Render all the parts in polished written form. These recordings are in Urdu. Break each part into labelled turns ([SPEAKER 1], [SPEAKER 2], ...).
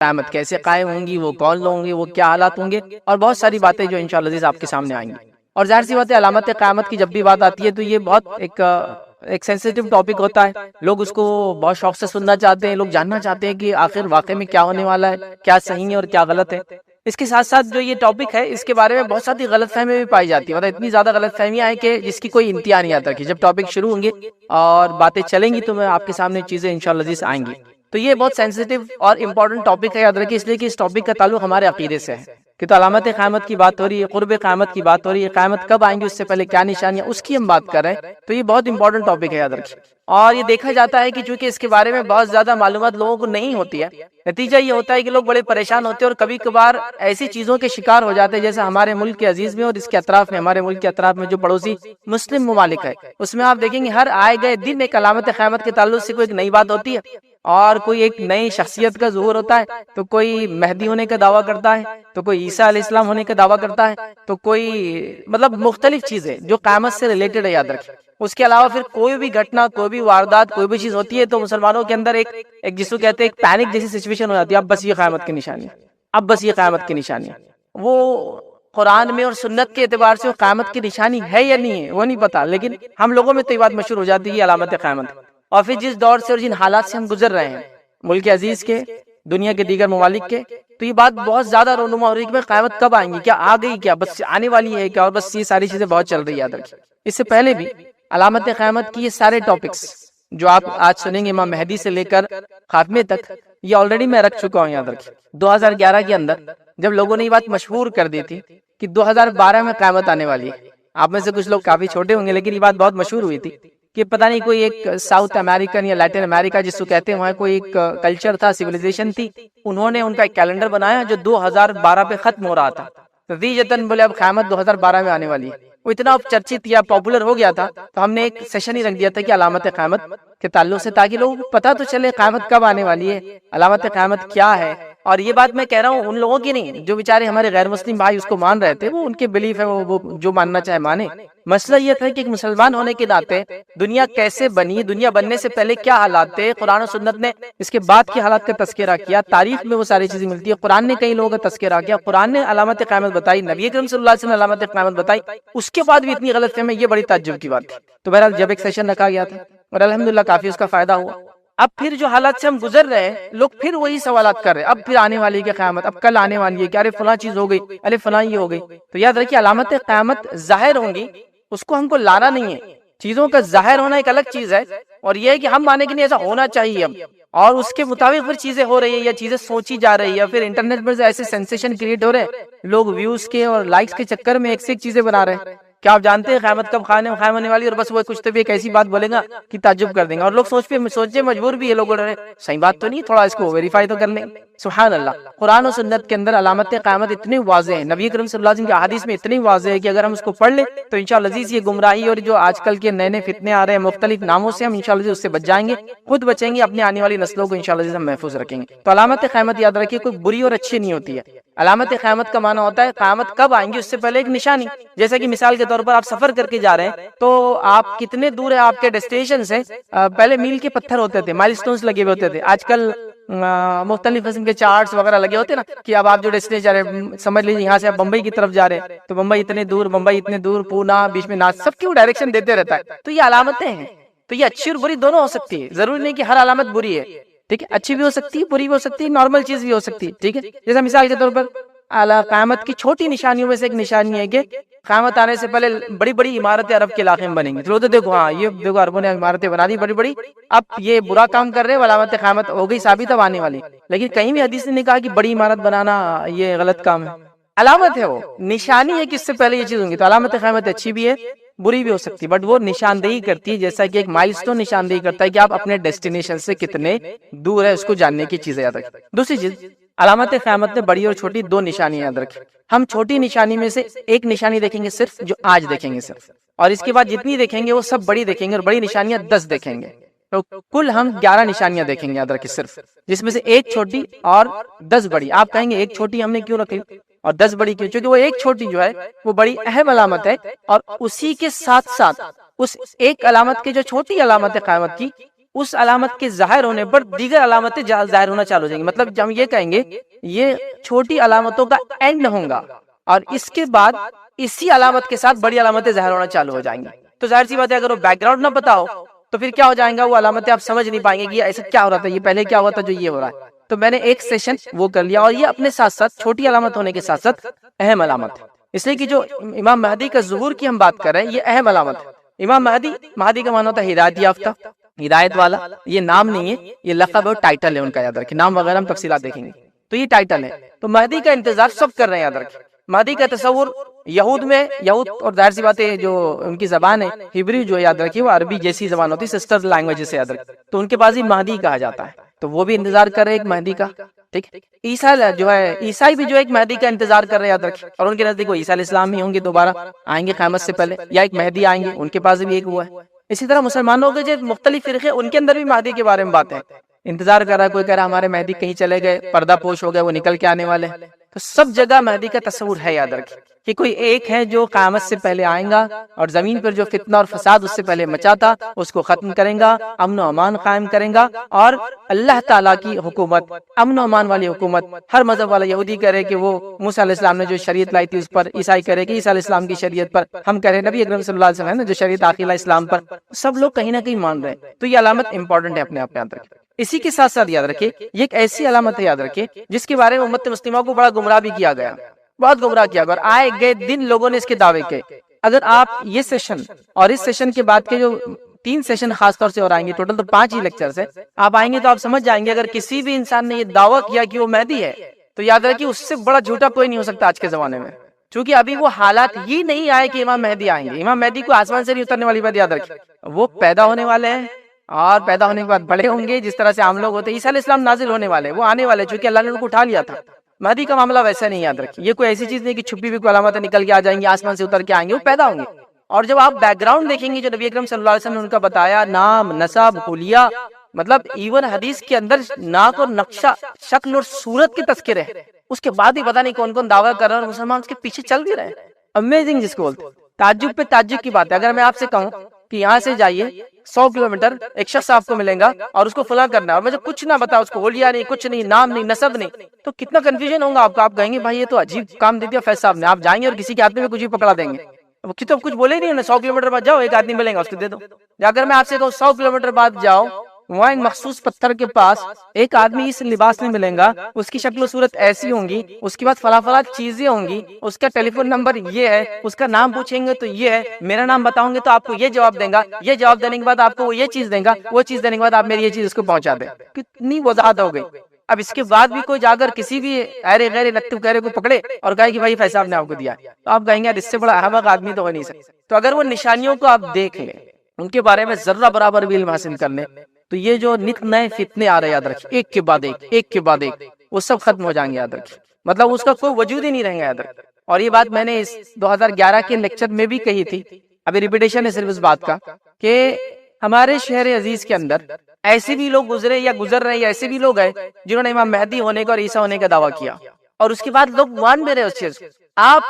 [SPEAKER 1] قیامت کیسے قائم ہوں گی، وہ کون لوگ ہوں گے، وہ کیا حالات ہوں گے، اور بہت ساری باتیں جو انشاءاللہ عزیز آپ کے سامنے آئیں گی۔ اور ظاہر سی بات ہے علامت قیامت کی جب بھی بات آتی ہے تو یہ بہت ایک سینسیٹیو ٹاپک ہوتا ہے، لوگ اس کو بہت شوق سے سننا چاہتے ہیں، لوگ جاننا چاہتے ہیں کہ آخر واقع میں کیا ہونے والا ہے، کیا صحیح ہے اور کیا غلط ہے۔ اس کے ساتھ ساتھ جو یہ ٹاپک ہے اس کے بارے میں بہت ساری غلط فہمیاں بھی پائی جاتی ہیں، مطلب اتنی زیادہ غلط فہمیاں ہیں کہ جس کی کوئی انتہا نہیں آتا کہ جب ٹاپک شروع ہوں گے اور باتیں چلیں گی تو میں آپ کے سامنے چیزیں انشاءاللہ عزیز آئیں گی۔ تو یہ بہت سینسیٹیو اور امپورٹنٹ ٹاپک ہے، یاد رکھیے، اس لیے کہ اس ٹاپک کا تعلق ہمارے عقیدے سے ہے کہ تو علامت قیامت کی بات ہو رہی ہے، قرب قیامت کی بات ہو رہی ہے، قیامت کب آئیں گی، اس سے پہلے کیا نشانیاں، اس کی ہم بات کر رہے ہیں۔ تو یہ بہت امپورٹنٹ ٹاپک ہے، یاد رکھیے۔ اور یہ دیکھا جاتا ہے کہ چونکہ اس کے بارے میں بہت زیادہ معلومات لوگوں کو نہیں ہوتی ہے، نتیجہ یہ ہوتا ہے کہ لوگ بڑے پریشان ہوتے ہیں اور کبھی کبھار ایسی چیزوں کے شکار ہو جاتے ہیں، جیسے ہمارے ملک کے عزیز میں اور اس کے اطراف میں، ہمارے ملک کے اطراف میں جو پڑوسی مسلم ممالک ہے، اس میں آپ دیکھیں گے ہر آئے گئے دن ایک علامت قیامت کے تعلق سے کوئی ایک نئی بات ہوتی ہے، اور کوئی ایک نئی شخصیت کا ظہور ہوتا ہے، تو کوئی مہدی ہونے کا دعویٰ کرتا ہے، تو کوئی عیسیٰ علیہ السلام ہونے کا دعویٰ کرتا ہے، تو کوئی مطلب مختلف چیزیں جو قیامت سے ریلیٹڈ ہے، یاد رکھیں۔ اس کے علاوہ پھر کوئی بھی گھٹنا، کوئی بھی واردات، کوئی بھی چیز ہوتی ہے تو مسلمانوں کے اندر ایک جس کو کہتے ہیں ایک پینک جیسی سچویشن ہو جاتی ہے، اب بس یہ قیامت کی نشانی ہے، اب بس یہ قیامت کی نشانی ہے۔ وہ قرآن میں اور سنت کے اعتبار سے وہ قیامت کی نشانی ہے یا نہیں ہے وہ نہیں پتا، لیکن ہم لوگوں میں تو یہ بات مشہور ہو جاتی ہے یہ علامت قیامت۔ اور پھر جس دور سے اور جن حالات سے ہم گزر رہے ہیں، ملک عزیز کے، دنیا کے دیگر ممالک کے، تو یہ بات بہت زیادہ رونما ہو رہی ہے کہ قیامت کب آئیں گی، کیا آ گئی، کیا بس آنے والی ہے کیا، اور بس یہ ساری چیزیں بہت چل رہی ہے، یاد رکھیے۔ اس سے پہلے بھی علامت قیامت کی یہ سارے ٹاپکس جو آپ آج سنیں گے امام مہدی سے لے کر خاتمے تک، یہ آلریڈی میں رکھ چکا ہوں، یاد رکھیے۔ 2011 کے اندر جب لوگوں نے یہ بات مشہور کر دی تھی کہ 2012 میں قیامت آنے والی ہے، آپ میں سے کچھ لوگ کافی چھوٹے ہوں گے لیکن یہ بات بہت مشہور ہوئی تھی کہ پتہ نہیں کوئی ایک ساؤتھ امریکن یا لیٹن امریکہ جس کو کہتے ہیں، وہاں کوئی ایک کلچر تھا، سیویلائزیشن تھی، انہوں نے ان کا ایک کیلنڈر بنایا جو 2012 پہ ختم ہو رہا تھا، نتیجتاً بولے اب قیامت 2012 میں آنے والی ہے۔ وہ اتنا چرچت یا پاپولر ہو گیا تھا تو ہم نے ایک سیشن ہی رکھ دیا تھا کہ علامت قیامت کے تعلق سے، تاکہ لوگوں کو پتہ تو چلے قیامت کب آنے والی ہے، علامت قیامت کیا ہے۔ اور یہ بات میں کہہ رہا ہوں ان لوگوں کی نہیں جو بیچارے ہمارے غیر مسلم بھائی اس کو مان رہے تھے، وہ ان کے بلیف ہے، وہ جو ماننا چاہے مانے۔ مسئلہ یہ تھا کہ ایک مسلمان ہونے کے ناطے دنیا کیسے بنی، دنیا بننے سے پہلے کیا حالات تھے، قرآن و سنت نے اس کے بعد کے حالات کا تذکرہ کیا، تاریخ میں وہ ساری چیزیں ملتی ہے، قرآن نے کئی لوگوں کا تذکرہ کیا، قرآن نے علامت قیامت بتائی، نبی اکرم صلی اللہ علیہ وسلم نے علامت قیامت بتائی، اس کے بعد بھی اتنی غلط فہمی، یہ بڑی تعجب کی بات تھی۔ تو بہرحال جب ایک سیشن رکھا گیا تھا اور الحمدللہ کافی اس کا فائدہ ہوا، اب پھر جو حالات سے ہم گزر رہے ہیں لوگ پھر وہی سوالات کر رہے ہیں، اب پھر آنے والی ہے قیامت، اب کل آنے والی ہے کہ ارے فلاں چیز ہو گئی، ارے فلاں یہ ہو گئی۔ تو یاد رکھیے علامت قیامت ظاہر ہوں گی، اس کو ہم کو لانا نہیں ہے، چیزوں کا ظاہر ہونا ایک الگ چیز ہے، اور یہ ہے کہ ہم مانے کہ نہیں ایسا ہونا چاہیے اب، اور اس کے مطابق پھر چیزیں ہو رہی ہیں یا چیزیں سوچی جا رہی ہے، پھر انٹرنیٹ پر ایسے سینسیشن کریٹ ہو رہے ہیں، لوگ ویوز کے اور لائکس کے چکر میں ایک سے ایک چیزیں بنا رہے ہیں۔ کیا آپ جانتے ہیں قیامت کب قائم ہونے والی، اور بس وہ کچھ تو بھی ایک ایسی بات بولے گا کہ تعجب کر دیں گے، اور لوگ سوچے مجبور بھی ہے، لوگ بول رہے ہیں صحیح بات تو نہیں، تھوڑا اس کو ویریفائی تو کر لیں۔ سبحان اللہ، قرآن و سنت کے اندر علامت قیامت اتنی واضح ہے، نبی کریم صلی اللہ علیہ وسلم کے احادیث میں اتنی واضح ہے کہ اگر ہم اس کو پڑھ لیں تو انشاءاللہ عزیز یہ گمراہی اور جو آج کل کے نئے نئے فتنے آ رہے ہیں مختلف ناموں سے، ہم انشاءاللہ اس سے بچ جائیں گے، خود بچیں گے، اپنے آنے والی نسلوں کو انشاءاللہ عزیز ہم محفوظ رکھیں گے۔ تو علامت قیامت یاد رکھیے کوئی بری اور اچھی نہیں ہوتی ہے، علامت قیامت کا معنی ہوتا ہے قیامت کب آئیں گی اس سے پہلے ایک نشانی، جیسا کہ مثال کے طور پر آپ سفر کر کے جا رہے ہیں تو آپ کتنے دور ہے آپ کے ڈیسٹینیشن سے، پہلے میل کے پتھر ہوتے تھے، مائل سٹونز لگے ہوئے ہوتے تھے، آج کل مختلف قسم کے چارٹس وغیرہ لگے ہوتے ہیں نا کہ اب آپ جو ڈیسٹینیشن جا رہے ہیں، سمجھ لیجیے یہاں سے آپ بمبئی کی طرف جا رہے ہیں تو بمبئی اتنے دور، بمبئی اتنے دور، پونا بیچ میں ناس، سب کی وہ ڈائریکشن دیتے رہتا ہے۔ تو یہ علامتیں ہیں، تو یہ اچھی اور بری دونوں ہو سکتی ہے، ضروری نہیں کہ ہر علامت بری ہے، ٹھیک ہے، اچھی بھی ہو سکتی ہے، بری بھی ہو سکتی ہے، نارمل چیز بھی ہو سکتی ہے، ٹھیک ہے۔ جیسا مثال کے طور پر قیامت کی چھوٹی نشانیوں میں سے ایک نشانی ہے کہ قیامت آنے سے پہلے بڑی بڑی عمارتیں عرب کے علاقے میں بنیں گی، تو دیکھو ہاں یہ دیکھو عربوں نے عمارتیں بنا دی بڑی بڑی، اب یہ برا کام کر رہے ہیں، علامت قیامت ہو گئی ثابت اب آنے والی، لیکن کہیں بھی حدیث نے کہا کہ بڑی عمارت بنانا یہ غلط کام ہے، علامت ہے، وہ نشانی ہے کہ اس سے پہلے یہ چیز ہوں گی۔ تو علامت قیامت اچھی بھی ہے بری بھی ہو سکتی ہے، بٹ وہ نشاندہی کرتی ہے، جیسا کہ ایک مائلسٹون نشاندہی کرتا ہے کہ آپ اپنے ڈیسٹینیشن سے کتنے دور ہے، اس کو جاننے کی چیزیں یاد رکھیں۔ دوسری چیز، علامت قیامت میں بڑی اور چھوٹی دو نشانیاں یاد رکھیں۔ ہم چھوٹی نشانی میں سے ایک نشانی دیکھیں گے صرف، جو آج دیکھیں گے صرف، اور اس کے بعد جتنی دیکھیں گے وہ سب بڑی دیکھیں گے، اور بڑی نشانیاں 10 دیکھیں گے، تو کل ہم 11 نشانیاں دیکھیں گے، یاد رکھیں صرف، جس میں سے ایک چھوٹی اور 10 بڑی۔ آپ کہیں گے ایک چھوٹی ہم نے کیوں رکھی اور 10 بڑی کیوں؟ کیونکہ وہ ایک چھوٹی جو ہے وہ بڑی اہم علامت ہے، اور اسی کے ساتھ ساتھ اس ایک علامت کے جو چھوٹی علامت ہے قیامت کی، اس علامت کے ظاہر ہونے پر دیگر علامتیں ظاہر ہونا چالو ہو جائیں گی. مطلب ہم یہ کہیں گے یہ چھوٹی علامتوں کا اینڈ ہوگا اور اس کے بعد اسی علامت کے ساتھ بڑی علامتیں ظاہر ہونا چالو ہو جائیں گی. تو ظاہر سی بات ہے اگر وہ بیک گراؤنڈ نہ پتا ہو تو پھر کیا ہو جائے گا، وہ علامتیں آپ سمجھ نہیں پائیں گے کہ ایسا کیا ہو رہا تھا، یہ پہلے کیا ہوا تھا جو یہ ہو رہا ہے. تو میں نے ایک سیشن وہ کر لیا، اور یہ اپنے ساتھ ساتھ چھوٹی علامت ہونے کے ساتھ ساتھ اہم علامت ہے، اس لیے کہ جو امام مہدی کا ظہور کی ہم بات کر رہے ہیں یہ اہم علامت ہے. امام مہدی کا معنی ہوتا ہے ہدایت یافتہ، ہدایت والا. یہ نام نہیں ہے، یہ لقب اور ٹائٹل ہے ان کا، یاد رکھیں. نام وغیرہ ہم تفصیلات دیکھیں گے، تو یہ ٹائٹل ہے. تو مہدی کا انتظار سب کر رہے ہیں، یاد رکھیں. مہدی کا تصور یہود اور ظاہر سی بات ہے جو ان کی زبان ہے ہبری جو یاد رکھیے وہ عربی جیسی زبان ہوتی ہے، سسٹر لینگویج سے یاد رکھیں. تو ان کے پاس ہی مہدی کہا جاتا ہے، تو وہ بھی انتظار کر رہے ایک مہدی کا. ٹھیک. عیسائی بھی جو ایک مہدی کا انتظار کر رہے یاد رکھیں، اور ان کے نزدیک وہ عیسیٰ علیہ السلام ہی ہوں گے، دوبارہ آئیں گے قیامت سے پہلے، یا ایک مہدی آئیں گے، ان کے پاس بھی ایک ہوا ہے. اسی طرح مسلمانوں کے جو مختلف فرقے ان کے اندر بھی مہدی کے بارے میں باتیں انتظار کر رہا ہے. کوئی کہہ رہا ہمارے مہدی کہیں چلے گئے، پردہ پوش ہو گئے، وہ نکل کے آنے والے. تو سب جگہ مہدی کا تصور ہے، یاد رکھیں کہ کوئی ایک ہے جو قیامت سے پہلے آئیں گا اور زمین پر جو فتنہ اور فساد اس سے پہلے مچاتا اس کو ختم کریں گا، امن و امان قائم کریں گا، اور اللہ تعالیٰ کی حکومت، امن و امان والی حکومت. ہر مذہب والا یہودی کرے کہ وہ موسیٰ علیہ السلام نے جو شریعت لائی تھی اس پر، عیسائی کرے کہ عیسیٰ علیہ السلام کی شریعت پر، ہم کہہ رہے ہیں نبی اکرم صلی اللہ علیہ وسلم نے جو شریعت عاقلہ اسلام پر، سب لوگ کہیں نہ کہیں مان رہے ہیں. تو یہ علامت امپورٹنٹ ہے، اپنے آپ یاد رکھیں. اسی کے ساتھ ساتھ یاد رکھیں یہ ایک ایسی علامت ہے، یاد رکھیں جس کے بارے میں امت مسلمہ کو بڑا گمراہ بھی کیا گیا، بہت گمراہ کیا گیا، اور آئے گئے دن لوگوں نے اس کے دعوے کیے. اگر آپ یہ سیشن اور اس سیشن کے بعد کے جو 3 سیشن خاص طور سے اور آئیں گے، ٹوٹل تو 5 ہی لیکچرز ہیں، آپ آئیں گے تو آپ سمجھ جائیں گے اگر کسی بھی انسان نے یہ دعویٰ کیا کہ وہ مہدی ہے تو یاد رکھیے اس سے بڑا جھوٹا کوئی نہیں ہو سکتا آج کے زمانے میں. چونکہ ابھی وہ حالات ہی نہیں آئے کہ امام مہدی آئیں گے. امام مہدی کو آسمان سے نہیں اترنے والی بات یاد رکھیں، وہ پیدا ہونے والے ہیں، اور پیدا ہونے کے بعد بڑے ہوں گے جس طرح سے عام لوگ ہوتے ہیں. عیسیٰ علیہ السلام نازل ہونے والے، وہ آنے والے، چونکہ اللہ نے ان کو اٹھا لیا تھا. مہدی کا معاملہ ویسا نہیں، یاد رکھیں. یہ کوئی ایسی چیز نہیں کہ چھپی ہوئی کوئی علامتیں نکل کے آ جائیں گی، آسمان سے اتر کے آئیں گے، وہ پیدا ہوں گے. اور جب آپ بیک گراؤنڈ دیکھیں گے جو نبی اکرم صلی اللہ علیہ وسلم نے ان کا بتایا، نام، نسب، حلیہ، مطلب ایون حدیث کے اندر ناک اور نقشہ، شکل اور صورت کے تذکرے، اس کے بعد ہی پتہ نہیں کون کون دعویٰ کر رہا ہے اور مسلمان اس کے پیچھے چل بھی رہے ہیں. امیزنگ جس کو بولتے ہیں، تعجب پہ تعجب کی بات ہے. اگر میں آپ سے کہوں کہ یہاں سے جائیے 100 کلومیٹر ایک شخص آپ کو ملیں گا اور اس کو فلاں کرنا ہے، اور مجھے کچھ نہ بتا، اس کو حلیہ نہیں، کچھ نہیں، نام نہیں، نسب نہیں، تو کتنا کنفیوژن ہوگا آپ کو. آپ کہیں گے بھائی یہ تو عجیب کام دے دیا فیض صاحب نے. آپ جائیں گے اور کسی کے ہاتھ میں کچھ بھی پکڑا دیں گے، وہ تو کچھ بولے ہی نہیں. 100 کلومیٹر بعد جاؤ، ایک آدمی ملیں گا، اس کو دے دو. اگر میں آپ سے کہوں 100 کلومیٹر بعد جاؤ، وہاں ایک مخصوص پتھر کے پاس ایک آدمی اس لباس میں ملیں گا، اس کی شکل و صورت ایسی ہوں گی، اس کے بعد فلاں فلاں چیزیں ہوں گی، اس کا ٹیلی فون نمبر یہ ہے، اس کا نام پوچھیں گے تو یہ ہے، میرا نام بتاؤں گے تو آپ کو یہ جواب دیں گا، یہ جواب دینے کے بعد آپ کو وہ یہ چیز دیں گا، وہ چیز دینے کے بعد آپ میری یہ چیز اس کو پہنچا دیں. کتنی وضاحت ہو گئی. اب اس کے بعد بھی کوئی جا کر کسی بھی ایرے غیر لطف گہرے کو پکڑے اور کہے کہ بھائی فیض صاحب نے آپ کو دیا، تو آپ کہیں گے یار اس سے بڑا احمق آدمی تو ہو نہیں سکتا. تو اگر وہ نشانیوں کو آپ دیکھ لیں، ان کے بارے میں ذرہ برابر بھی علم حاصل کر لیں، تو یہ جو نت نئے فتنے آ رہے یاد رکھیں، ایک کے بعد ایک، ایک کے بعد ایک، وہ سب ختم ہو جائیں گے، یاد رکھیں. مطلب اس کا کوئی وجود ہی نہیں رہیں گا، یاد رکھیں. اور یہ بات میں نے اس 2011 کے لیکچر میں بھی کہی تھی، ابھی ریپیٹیشن ہے صرف اس بات کا، کہ ہمارے شہر عزیز کے اندر ایسے بھی لوگ گزرے یا گزر رہے ہیں، یا ایسے بھی لوگ ہیں جنہوں نے امام مہدی ہونے کا اور عیسیٰ ہونے کا دعویٰ کیا، اور اس کے بعد لوگ مان بھی رہے اس چیز. آپ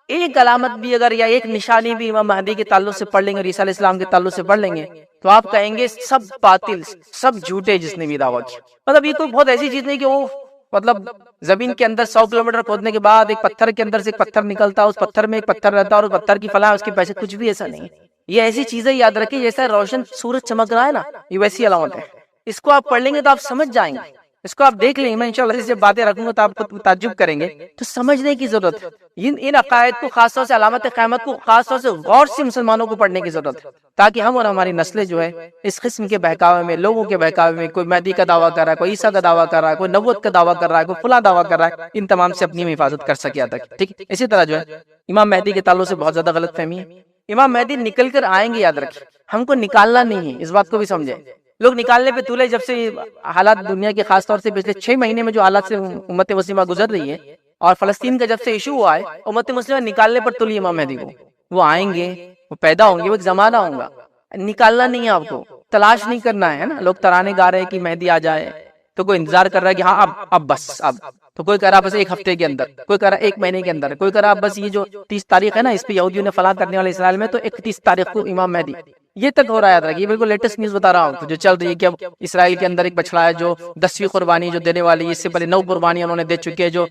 [SPEAKER 1] ایک علامت بھی اگر یا ایک نشانی بھی امام مہدی کے تعلق سے پڑھ لیں گے اور عیسیٰ علیہ السلام کے تعلق سے پڑھ لیں گے تو آپ کہیں گے سب باطل، سب جھوٹے جس نے بھی دعویٰ کیا. مطلب یہ کوئی بہت ایسی چیز نہیں کہ وہ مطلب زمین کے اندر 100 کلومیٹر کھودنے کے بعد ایک پتھر کے اندر سے ایک پتھر نکلتا، اس پتھر میں ایک پتھر رہتا اور اس پتھر کی فلاں اس کے پیچھے، کچھ بھی ایسا نہیں. یہ ایسی چیزیں یاد رکھیں جیسا روشن سورج چمک رہا ہے نا، یہ ویسی علامت ہے. اس کو آپ پڑھ لیں گے تو آپ سمجھ جائیں گے، اس کو آپ دیکھ لیں گے. میں انشاءاللہ جب باتیں رکھوں گا تو آپ کو تعجب کریں گے. تو سمجھنے کی ضرورت ہے ان عقائد کو، خاص طور سے علامت قیامت کو خاص طور سے غور سے مسلمانوں کو پڑھنے کی ضرورت ہے، تاکہ ہم اور ہماری نسلیں جو ہے اس قسم کے بہکاوے میں، لوگوں کے بہکاوے میں، کوئی مہدی کا دعویٰ کر رہا ہے، کوئی عیسیٰ کا دعویٰ کر رہا ہے، کوئی نبوت کا دعویٰ کر رہا ہے، کوئی فلاں دعویٰ کر رہا ہے، ان تمام سے اپنی حفاظت کر سکے تک. ٹھیک. اسی طرح جو ہے امام مہدی کے تعلق سے بہت زیادہ غلط فہمی ہے. امام مہدی نکل کر آئیں گے، یاد رکھیں، ہم کو نکالنا نہیں ہے، اس بات کو بھی سمجھیں. لوگ نکالنے پہ تولے، جب سے حالات دنیا کے خاص طور سے پچھلے 6 مہینے میں جو حالات سے امت مسلمہ گزر رہی ہے، اور فلسطین کا جب سے ایشو ہوا ہے، امت مسلمہ نکالنے پر تلی امام مہدی کو. وہ آئیں گے، وہ پیدا ہوں گے، وہ ایک زمانہ ہوگا. نکالنا نہیں ہے آپ کو، تلاش نہیں کرنا ہے نا. لوگ ترانے گا رہے ہیں کہ مہدی آ جائے، تو کوئی انتظار کر رہا ہے کہ ہاں اب بس اب تو کوئی کہہ رہا بس ایک ہفتے کے اندر، کوئی کہہ رہا ایک مہینے کے اندر، کوئی کہہ رہا بس یہ جو 30 تاریخ ہے نا اس پہ یہودیوں نے فلاں کرنے والے اسرائیل میں، تو 31 تاریخ کو امام مہدی، یہ تک ہو رہا ہے۔ یہ بالکل لیٹسٹ نیوز بتا رہا ہوں، تو جو چل رہی ہے کہ اب اسرائیل کے اندر ایک بچڑا ہے جو 10ویں قربانی جو دینے والی، اس سے پہلے 9 قربانی انہوں نے دے چکے ہیں، جو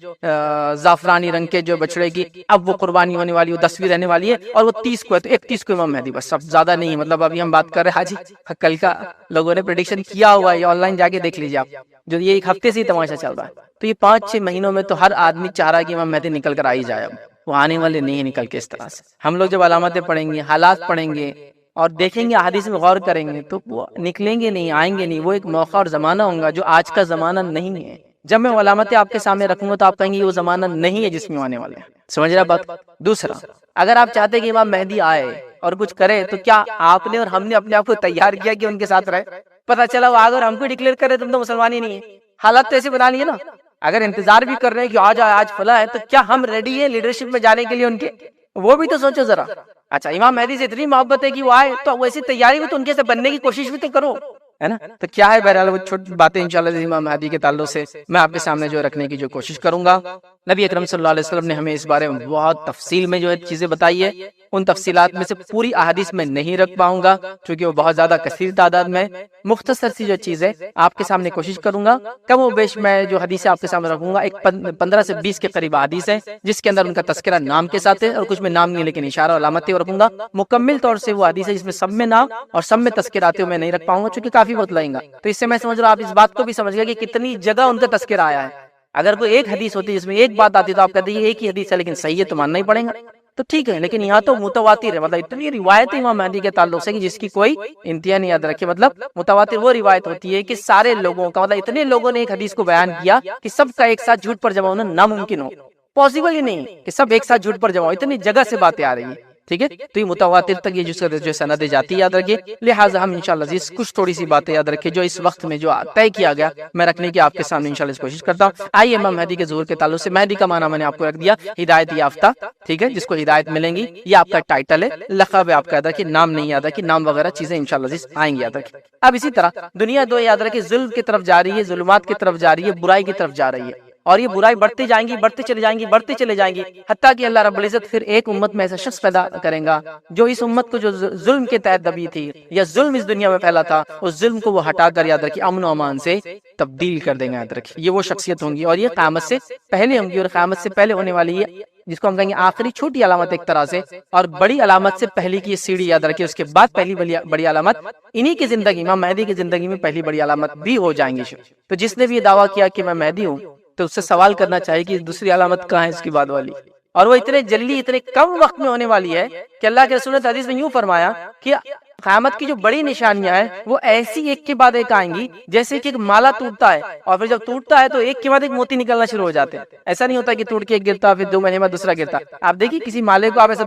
[SPEAKER 1] زعفرانی رنگ کے جو بچڑے کی، اب وہ قربانی ہونے والی، وہ 10ویں رہنے والی ہے، اور وہ 30 کو ہے، تو 31 کو امام مہدی، بس اب زیادہ نہیں ہے۔ مطلب ابھی ہم بات کر رہے ہیں حاجی کل کا، لوگوں نے پریڈکشن کیا ہوا ہے، یہ آن لائن جا کے دیکھ لیجیے آپ، جو یہ ایک ہفتے سے ہی تماشا چل رہا ہے۔ تو یہ 5-6 مہینوں میں تو ہر آدمی چاہ رہا ہے کہ امام مہدی نکل کر آئی جائے، اب وہ آنے والے نہیں نکل کے اس طرح سے۔ ہم لوگ جب علامتیں پڑھیں گے، حالات پڑھیں گے اور دیکھیں گے، احادیث میں غور کریں گے، تو وہ نکلیں گے نہیں، آئیں گے نہیں۔ وہ ایک موقع اور زمانہ ہوگا جو آج کا زمانہ نہیں ہے۔ جب میں علامتیں آپ کے سامنے رکھوں گا تو آپ کہیں گے یہ وہ زمانہ نہیں ہے جس میں آنے والے ہیں۔ سمجھ رہا بات؟ دوسرا، اگر آپ چاہتے ہیں کہ امام مہدی آئے اور کچھ کرے، تو کیا آپ نے اور ہم نے اپنے آپ کو تیار کیا کہ ان کے ساتھ رہے؟ پتہ چلا وہ آگے اور ہم کو ڈکلیئر کرے تم تو مسلمان ہی نہیں ہے۔ حالات تو ایسے بنا لیے نا، اگر انتظار بھی کر رہے ہیں کہ آج آج فلاں ہے، تو کیا ہم ریڈی ہیں لیڈرشپ میں جانے کے لیے ان کے؟ وہ بھی تو سوچو ذرا۔ اچھا امام مہدی سے اتنی محبت ہے کہ وہ آئے، تو ویسی تیاری بھی تو ان کے سے بننے کی کوشش بھی تو کرو، ہے نا؟ تو کیا ہے، بہرحال وہ چھوٹی باتیں انشاءاللہ امام مہدی کے تعلق سے میں آپ کے سامنے جو رکھنے کی جو کوشش کروں گا۔ نبی اکرم صلی اللہ علیہ وسلم نے ہمیں اس بارے میں بہت تفصیل میں جو ہے چیزیں بتائی ہے، ان تفصیلات میں سے پوری احادیث میں نہیں رکھ پاؤں گا کیونکہ وہ بہت زیادہ کثیر تعداد میں، مختصر سی جو چیز ہے آپ کے سامنے کوشش کروں گا۔ کم و بیش میں جو حدیث آپ کے سامنے رکھوں گا، ایک 15 سے 20 کے قریب حدیث ہے جس کے اندر ان کا تذکرہ نام کے ساتھ ہے، اور کچھ میں نام نہیں لیکن اشارہ اور علامتیں رکھوں گا۔ مکمل طور سے وہ حدیث ہے جس میں سب میں نام اور سب میں تذکراتے میں نہیں رکھ پاؤں گا چونکہ کافی وقت لگے گا۔ تو اس سے میں سمجھ رہا ہوں آپ اس بات کو بھی سمجھ گئے کہ کتنی جگہ ان کا تذکرہ آیا ہے۔ اگر کوئی ایک حدیث ہوتی جس میں ایک بات آتی تو آپ کہتے ہیں یہ ایک ہی حدیث ہے لیکن صحیح ہے تو ماننا ہی پڑے گا، تو ٹھیک ہے۔ لیکن یہاں تو متواتر ہے، مطلب اتنی روایت امام مہدی کے تعلق سے کہ جس کی کوئی انتہا نہیں، یاد رکھے۔ مطلب متواتر وہ روایت ہوتی ہے کہ سارے لوگوں کا، مطلب اتنے لوگوں نے ایک حدیث کو بیان کیا کہ سب کا ایک ساتھ جھوٹ پر جمع ہونا ناممکن ہو، پاسبل ہی نہیں کہ سب ایک ساتھ جھوٹ پر جمع ہو، اتنی جگہ سے باتیں آ رہی ہیں، ٹھیک ہے۔ تو یہ متواتر تک یہ جو سندیں جاتی ہے، یاد رکھیے۔ لہٰذا ہم انشاءاللہ عزیز کچھ تھوڑی سی باتیں یاد رکھیں جو اس وقت میں جو طے کیا گیا، میں رکھنے کی آپ کے سامنے انشاءاللہ اس کوشش کرتا ہوں۔ آئیے امام مہدی کے ظہور کے تعلق سے، مہدی کا معنی میں نے آپ کو رکھ دیا ہدایت یافتہ، ٹھیک ہے، جس کو ہدایت ملیں گی، یہ آپ کا ٹائٹل ہے، لقب ہے آپ کا، یاد رکھیے۔ نام نہیں یاد رکھیے، نام وغیرہ چیزیں انشاءاللہ عزیز آئیں گی، یاد رکھیے۔ اب اسی طرح دنیا دو یاد رکھیے، ظلم کی طرف جا رہی ہے، ظلمات کی طرف جا رہی ہے، برائی کی طرف جا رہی ہے، اور یہ برائی بڑھتے جائیں گی، بڑھتے چلے جائیں گی، بڑھتے چلے جائیں گی، حتیٰ کہ اللہ رب العزت پھر ایک امت میں ایسا شخص پیدا کریں گا جو اس امت کو جو ظلم کے تحت دبی تھی یا ظلم اس دنیا میں پھیلا تھا، اس ظلم کو وہ ہٹا کر، یاد رکھیے، امن و امان سے تبدیل کر دیں گے، یاد رکھیے۔ یہ وہ شخصیت ہوں گی اور یہ قیامت سے پہلے ہوں گی، اور قیامت سے پہلے ہونے والی ہے جس کو ہم کہیں گے آخری چھوٹی علامت ایک طرح سے، اور بڑی علامت سے پہلی کی یہ سیڑھی، یاد رکھیے۔ اس کے بعد پہلی بڑی علامت انہی کی زندگی، امام مہدی کی زندگی میں پہلی بڑی علامت بھی ہو جائیں گی۔ تو جس نے بھی یہ دعویٰ کیا کہ میں مہدی ہوں، تو اس سے سوال کرنا چاہیے کہ دوسری علامت کہاں ہے اس کی بعد والی، اور وہ اتنے جلدی اتنے کم وقت میں ہونے والی ہے کہ اللہ کے رسول نے حدیث میں یوں فرمایا کہ قیامت کی جو بڑی نشانیاں ہیں وہ ایسی ایک کے بعد ایک آئیں گی جیسے کہ ایک مالا ٹوٹتا ہے، اور پھر جب ٹوٹتا ہے تو ایک کے بعد ایک موتی نکلنا شروع ہو جاتے ہیں۔ ایسا نہیں ہوتا کہ ٹوٹ کے ایک گرتا پھر 2 مہینے بعد دوسرا گرتا، آپ دیکھیے کسی مالے کو آپ ایسا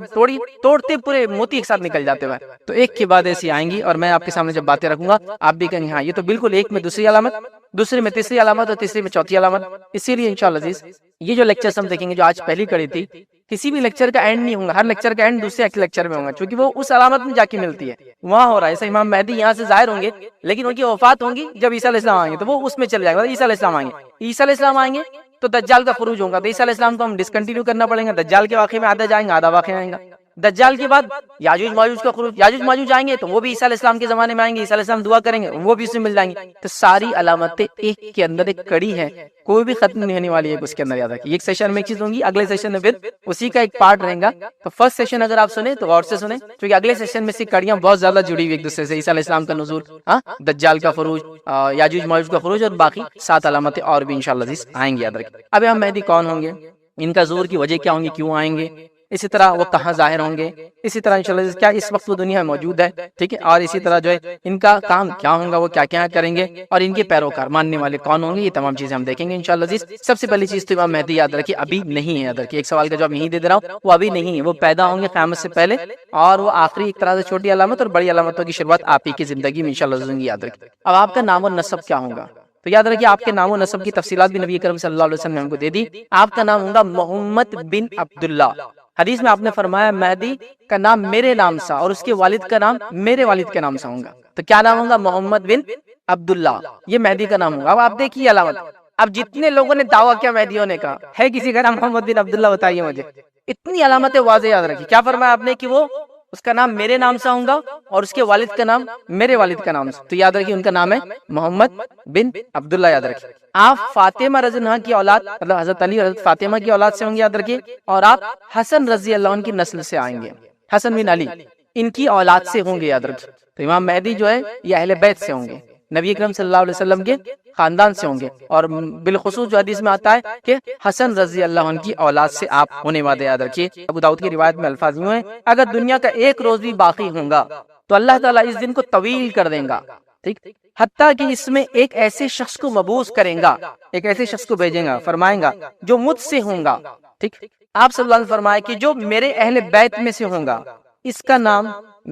[SPEAKER 1] توڑتے پورے موتی ایک ساتھ نکل جاتے ہوئے، تو ایک کے بعد ایسی آئیں گی، اور میں آپ کے سامنے جب باتیں رکھوں گا آپ بھی کہیں گے ہاں یہ تو بالکل ایک میں دوسری علامت، دوسری میں تیسری علامت، اور تیسری میں چوتھی علامت۔ اسی لیے انشاءاللہ عزیز یہ جو لیکچرز ہم دیکھیں گے جو آج پہلی کڑی تھی، کسی بھی لیکچر کا اینڈ نہیں ہوگا، ہر لیکچر کا اینڈ دوسرے لیکچر میں ہوگا، کیونکہ وہ اس علامت میں جا کے ملتی ہے، وہاں ہو رہا ہے۔ ایسا امام مہدی یہاں سے ظاہر ہوں گے لیکن ان کی وفات ہوں گی جب عیسیٰ علیہ السلام آئیں گے، تو وہ اس میں چل جائے گا۔ عیسیٰ علیہ السلام آئیں گے، عیسیٰ علیہ السلام آئیں گے تو دجال کا خروج ہوگا، تو عیسیٰ علیہ السلام کو ہم ڈسکنٹینیو کرنا پڑیں گا، دجال کے واقعے میں آدھا جائیں گے، آدھا واقعہ آئیں گا۔ دجال کے بعد یاجوج ماجوج کا خروج، یاجوج ماجوج آئیں گے تو وہ بھی عیسیٰ علیہ السلام کے زمانے میں آئیں گے، عیسیٰ علیہ السلام دعا کریں گے وہ بھی اس میں مل جائیں گے۔ تو ساری علامتیں ایک کے اندر ایک کڑی ہے، کوئی بھی ختم نہیں ہونے والی ہے اس کے اندر، یاد رکھیے۔ ایک سیشن میں ایک چیز ہوں گی، اگلے سیشن میں پھر اسی کا ایک پارٹ رہے گا۔ تو فرسٹ سیشن اگر آپ سنیں تو غور سے سنیں کیونکہ اگلے سیشن میں سے کڑیاں بہت زیادہ جڑی ہوئی ایک دوسرے سے، عیسیٰ علیہ السلام کا نزول، دجال کا خروج، یاجوج ماجوج کا خروج، اور باقی 7 علامتیں اور بھی انشاءاللہ عزیز آئیں گی، یاد رکھیے۔ اب ہم مہدی کون ہوں گے، ان کا ظہور کی وجہ کیا ہوں گی، کیوں آئیں گے، اسی طرح وہ کہاں ظاہر ہوں گے، اسی طرح انشاءاللہ کیا اس وقت وہ دنیا میں موجود ہے، ٹھیک ہے، اور اسی طرح جو ہے ان کا کام کیا ہوگا، وہ کیا کیا کریں گے، اور ان کے پیروکار ماننے والے کون ہوں گے، یہ تمام چیزیں ہم دیکھیں گے انشاءاللہ عزیز۔ سب سے پہلی چیز تو امام مہدی یاد رکھیے ابھی نہیں ہے، یاد رکھیے، ایک سوال کا جواب یہیں دے دے رہا ہوں، وہ ابھی نہیں ہے، وہ پیدا ہوں گے قیامت سے پہلے، اور وہ آخری ایک طرح سے چھوٹی علامت اور بڑی علامتوں کی شروعات آپ ہی کی زندگی میں انشاءاللہ ہوگی، یاد رکھیے۔ اب آپ کا نام و نسب کیا ہوگا، تو یاد رکھیے آپ کے نام و نسب کی تفصیلات بھی نبی کریم صلی اللہ علیہ وسلم نے ہم کو دے دی۔ آپ کا نام ہوگا محمد بن عبداللہ۔ حدیث میں آپ نے فرمایا مہدی کا نام میرے نام سا اور اس کے والد کا نام میرے والد کے نام سے ہوگا، تو کیا نام ہوگا، محمد بن عبداللہ، یہ مہدی کا نام ہوگا۔ اب آپ دیکھیے علامت، اب جتنے لوگوں نے دعویٰ کیا مہدی ہونے کا ہے کسی کا نام محمد بن عبداللہ، بتائیے مجھے. اتنی علامتیں واضح یاد رکھی. کیا فرمایا آپ نے کہ وہ اس کا نام میرے نام سے ہوں گا اور اس کے والد کا نام میرے والد کا نام سے. تو یاد رکھیے ان کا نام ہے محمد بن عبداللہ. یاد رکھیے آپ فاطمہ رضی اللہ عنہ کی اولاد، مطلب حضرت علی اور حضرت فاطمہ کی اولاد سے ہوں گے. یاد رکھیے. اور آپ حسن رضی اللہ عنہ کی نسل سے آئیں گے. حسن بن علی ان کی اولاد سے ہوں گے. یاد رکھیے. تو امام مہدی جو ہے یہ اہل بیت سے ہوں گے، نبی اکرم صلی اللہ علیہ وسلم کے خاندان سے ہوں گے. اور بالخصوص جو حدیث میں آتا ہے کہ حسن رضی اللہ عنہ کی اولاد سے آپ ہونے والے. یاد رکھیے ابو داؤد کی روایت میں الفاظ یوں ہیں: اگر دنیا کا ایک روز بھی باقی ہوگا تو اللہ تعالیٰ اس دن کو طویل کر دیں گا، ٹھیک، حتیٰ کہ اس میں ایک ایسے شخص کو مبعوث کریں گا، ایک ایسے شخص کو بھیجیں گا، فرمائیں گا جو مجھ سے ہوں گا. ٹھیک. آپ صلی اللہ علیہ وسلم فرمائے کہ جو میرے اہل بیت میں سے ہوں گا اس کا نام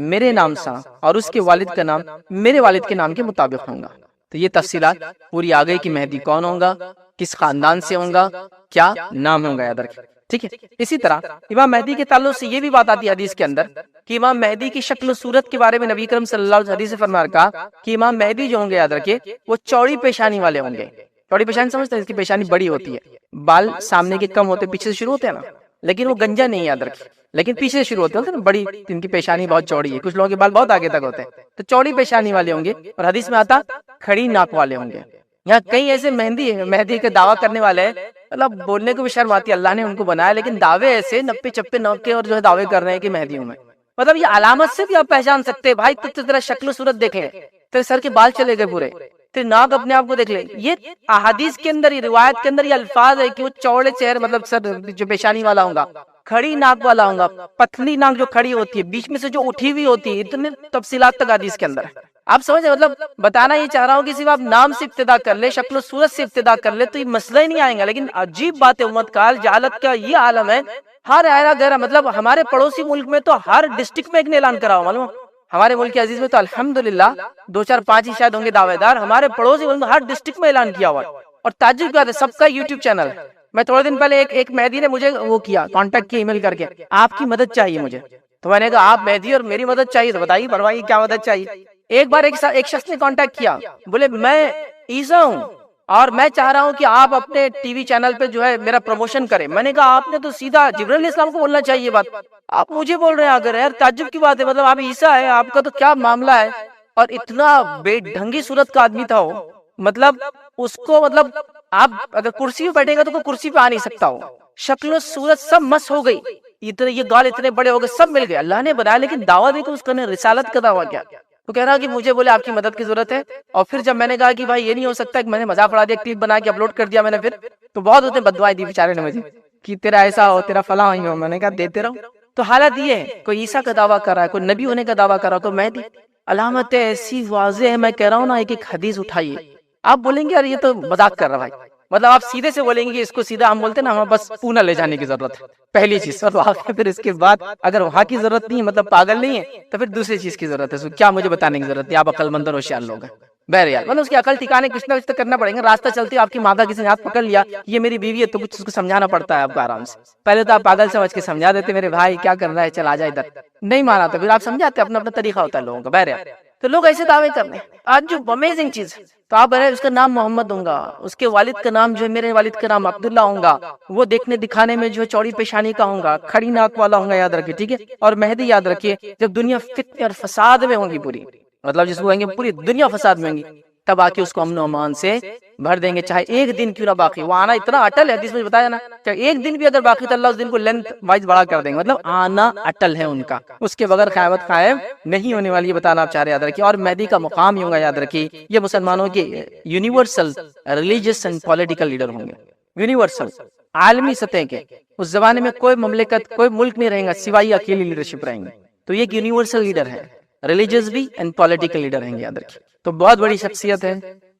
[SPEAKER 1] میرے نام سے اور اس کے والد کا نام میرے والد کے نام کے مطابق ہوں گا. تو یہ تفصیلات پوری آ گئی کہ مہدی کون ہوگا، کس خاندان سے ہوگا، کیا نام ہوگا. یاد رکھیں. ٹھیک ہے. اسی طرح امام مہدی کے تعلق سے یہ بھی بات آتی ہے حدیث کے اندر کہ امام مہدی کی شکل و صورت کے بارے میں نبی کرم صلی اللہ علیہ وسلم حدیث سے فرمایا کہا کہ امام مہدی جو ہوں گے، یاد رکھیے، وہ چوڑی پیشانی والے ہوں گے. چوڑی پیشانی سمجھتے ہیں؟ اس کی پیشانی بڑی ہوتی ہے، بال سامنے کے کم ہوتے، پیچھے سے شروع ہوتے ہیں نا، لیکن وہ گنجا نہیں. یاد رکھیں. لیکن پیچھے سے شروع ہوتے ہیں نا، بڑی، ان کی پیشانی بہت چوڑی ہے. کچھ لوگوں کے بال بہت آگے تک ہوتے ہیں. تو چوڑی پیشانی والے ہوں گے. اور حدیث میں آتا کھڑی ناک والے ہوں گے. یہاں کئی ایسے مہدی کے دعویٰ کرنے والے ہیں، مطلب بولنے کو بھی شرم آتی ہے، اللہ نے ان کو بنایا، لیکن دعوے ایسے نپے چپے نوکے اور جو ہے دعوے کر رہے ہیں کہ مہدی ہوں میں. مطلب یہ علامت سے بھی آپ پہچان سکتے ہیں. بھائی تو تیرا شکل و صورت دیکھ لے، تیرے سر کے بال چلے گئے پورے، تیرے ناک اپنے آپ کو دیکھ لے. یہ احادیث کے اندر، یہ روایت کے اندر یہ الفاظ ہے کہ وہ چوڑے چہرے، مطلب سر جو پیشانی والا ہوگا، کھڑی ناک والا ہوگا، پتلی ناک جو کھڑی ہوتی ہے، بیچ میں سے جو اٹھی ہوئی ہوتی ہے. اتنے تفصیلات تک حدیث کے اندر ہے. آپ سمجھے؟ مطلب بتانا یہ چاہ رہا ہوں کہ صرف آپ نام سے ابتدا کر لے، شکل و صورت سے ابتدا کر لے تو یہ مسئلہ ہی نہیں آئیں گا. لیکن عجیب بات ہے، امت کا حال، جہالت کا یہ عالم ہے. ہر ایرا گہرا، مطلب ہمارے پڑوسی ملک میں تو ہر ڈسٹرکٹ میں ایک نے اعلان کرا ہو. معلوم ہمارے ملک کے عزیز میں تو الحمدللہ 2 4 5 ہی شاید ہوں گے دعوے دار. ہمارے پڑوسی ملک میں ہر ڈسٹرکٹ میں اعلان کیا ہوا ہے. اور تعجب کی بات ہے، سب کا یوٹیوب چینل. میں تھوڑے دن پہلے ایک مہدی نے مجھے وہ کیا، کانٹیکٹ کیا ای میل کر کے، آپ کی مدد چاہیے مجھے. تو میں نے کہا آپ مہدی اور میری مدد چاہیے، تو بتائیے فرمائیے کیا مدد چاہیے. ایک بار ایک شخص نے کانٹیکٹ کیا، بولے میں عیسیٰ ہوں اور میں چاہ رہا ہوں کہ آپ اپنے ٹی وی چینل پہ جو ہے میرا پروموشن کریں. میں نے کہا آپ نے تو سیدھا جبرائیل علیہ السلام کو بولنا چاہیے بات، آپ مجھے بول رہے ہیں. اگر یار تعجب کی بات ہے، مطلب آپ عیسیٰ ہے، آپ کا تو کیا معاملہ ہے. اور اتنا بے ڈھنگی صورت کا آدمی تھا وہ، مطلب اس کو، مطلب آپ اگر کرسی پہ بیٹھے گا تو کوئی کرسی پہ آ نہیں سکتا ہو. شکل و صورت سب مس ہو گئی، اتنے یہ گال اتنے بڑے ہو گئے، سب مل گئے. اللہ نے بنایا، لیکن دعویٰ دیکھو اس کا نے، رسالت کا دعویٰ کیا. تو کہہ رہا کہ مجھے بولے آپ کی مدد کی ضرورت ہے. اور پھر جب میں نے کہا کہ بھائی یہ نہیں ہو سکتا، کہ میں نے مذاق اڑا دیا، کلپ بنا کے اپلوڈ کر دیا میں نے، پھر تو بہت اس نے بددعائیں دی بیچارے نے مجھے کہ تیرا ایسا ہو، تیرا فلاں ہو. میں نے کہا دیتے رہو. تو حالت یہ ہے، کوئی عیسیٰ کا دعویٰ کر رہا ہے، کوئی نبی ہونے کا دعویٰ کر رہا ہے، کوئی مہدی. علامتیں ایسی واضح ہے، میں کہہ رہا ہوں نا، ایک ایک حدیث اٹھائیے. آپ بولیں گے یار یہ تو مذاق کر رہا بھائی، مطلب آپ سیدھے سے بولیں گے کہ اس کو سیدھا ہم بولتے ہیں نا، ہمیں بس پونا لے جانے کی ضرورت ہے، پہلی چیز. اور واقعی پھر اس کے بعد اگر وہاں کی ضرورت نہیں ہے، مطلب پاگل نہیں ہے، تو پھر دوسری چیز کی ضرورت ہے. کیا مجھے بتانے کی ضرورت ہے، آپ عقل مند اور ہوشیار لوگ ہیں. بہرحال مطلب اس کی عقل ٹھکانے کچھ نہ کچھ تو کرنا پڑے گا. راستہ چلتے آپ کی مادہ کسی نے ہاتھ پکڑ لیا، یہ میری بیوی ہے، تو کچھ اس کو سمجھانا پڑتا ہے آپ کو آرام سے. پہلے تو آپ پاگل سمجھ کے سمجھا دیتے، میرے بھائی کیا کر رہا ہے، چل آ جا ادھر. نہیں مانا تو پھر آپ سمجھاتے، اپنا اپنا طریقہ ہوتا ہے لوگوں کا. بہرحال تو لوگ ایسے دعوے کرنے. آج جو امیزنگ چیز، تو آپ بہرحال اس کا نام محمد ہوں گا، اس کے والد کا نام جو ہے میرے والد کا نام عبداللہ ہوں گا. وہ دیکھنے دکھانے میں جو ہے چوڑی پیشانی کا ہوں گا، کھڑی ناک والا ہوں گا. یاد رکھیے، ٹھیک ہے. اور مہدی یاد رکھیے، جب دنیا فتنے اور فساد میں ہوں گی پوری، مطلب جس کو کہیں گے پوری دنیا فساد میں ہوں گی، تب آ کے اس کو امن و امان سے بھر دیں گے. چاہے ایک دن کیوں نہ باقی، وہ آنا اتنا اٹل ہے، حدیث میں بتایا نا، چاہے ایک دن بھی اگر باقی تو اللہ اس دن کو لینتھ وائز بڑا کر دیں گے. مطلب آنا اٹل ہے ان کا، اس کے بغیر قیامت قائم نہیں ہونے والی. یہ بتانا آپ چاہ رہے. یاد رکھیے. اور مہدی کا مقام ہی ہوگا، یاد رکھیے، یہ مسلمانوں کے universal religious and political leader ہوں گے. یونیورسل، عالمی سطح کے. اس زمانے میں کوئی مملکت، کوئی ملک نہیں رہیں گا سوائے اکیلی لیڈرشپ رہیں گے. تو یہ ایک یونیورسل لیڈر ہے، ریلیجیس بھی اینڈ پولیٹیکل لیڈر ہیں گے. یاد رکھیے. تو بہت بڑی شخصیت ہے.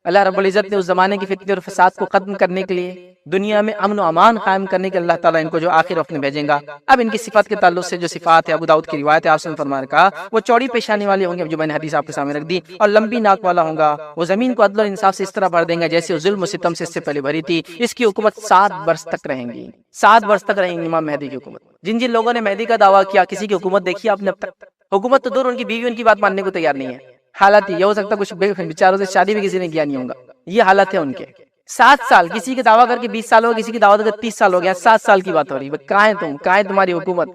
[SPEAKER 1] اللہ رب العزت نے اس زمانے کی فتنے اور فساد کو ختم کرنے کے لیے، دنیا میں امن و امان قائم کرنے کے، اللہ تعالیٰ ان کو جو آخر وقت میں بھیجیں گا. اب ان کی صفات کے تعلق سے جو صفات ہے، ابو داؤد کی روایت ہے، آپ سے فرمایا کہا وہ چوڑی پیشانی والے ہوں گے، جو میں نے حدیث آپ کے سامنے رکھ دی، اور لمبی ناک والا ہوں گا. وہ زمین کو عدل اور انصاف سے اس طرح بھر دیں گا جیسے وہ ظلم و ستم سے اس سے پہلے بھری تھی. اس کی حکومت 7 برس تک رہیں گی. 7 برس تک رہیں گی امام مہدی کی حکومت. جن جن لوگوں نے مہدی کا دعویٰ کیا، کسی کی حکومت دیکھی آپ نے اب تک؟ حکومت تو دور، ان کی بیوی ان کی بات ماننے کو تیار نہیں ہے. حالت یہ ہو سکتا ہے کچھ بیچاروں سے شادی بھی کسی نے کیا نہیں ہوگا. یہ حالت ہے ان کے. 7 سال کسی کے دعویٰ کر کے 20 سال ہو گیا، کسی کی دعویٰ کر کے 30 سال ہو گیا، 7 سال کی بات ہو رہی ہے. کہاں ہے تم، کہاں ہے تمہاری حکومت،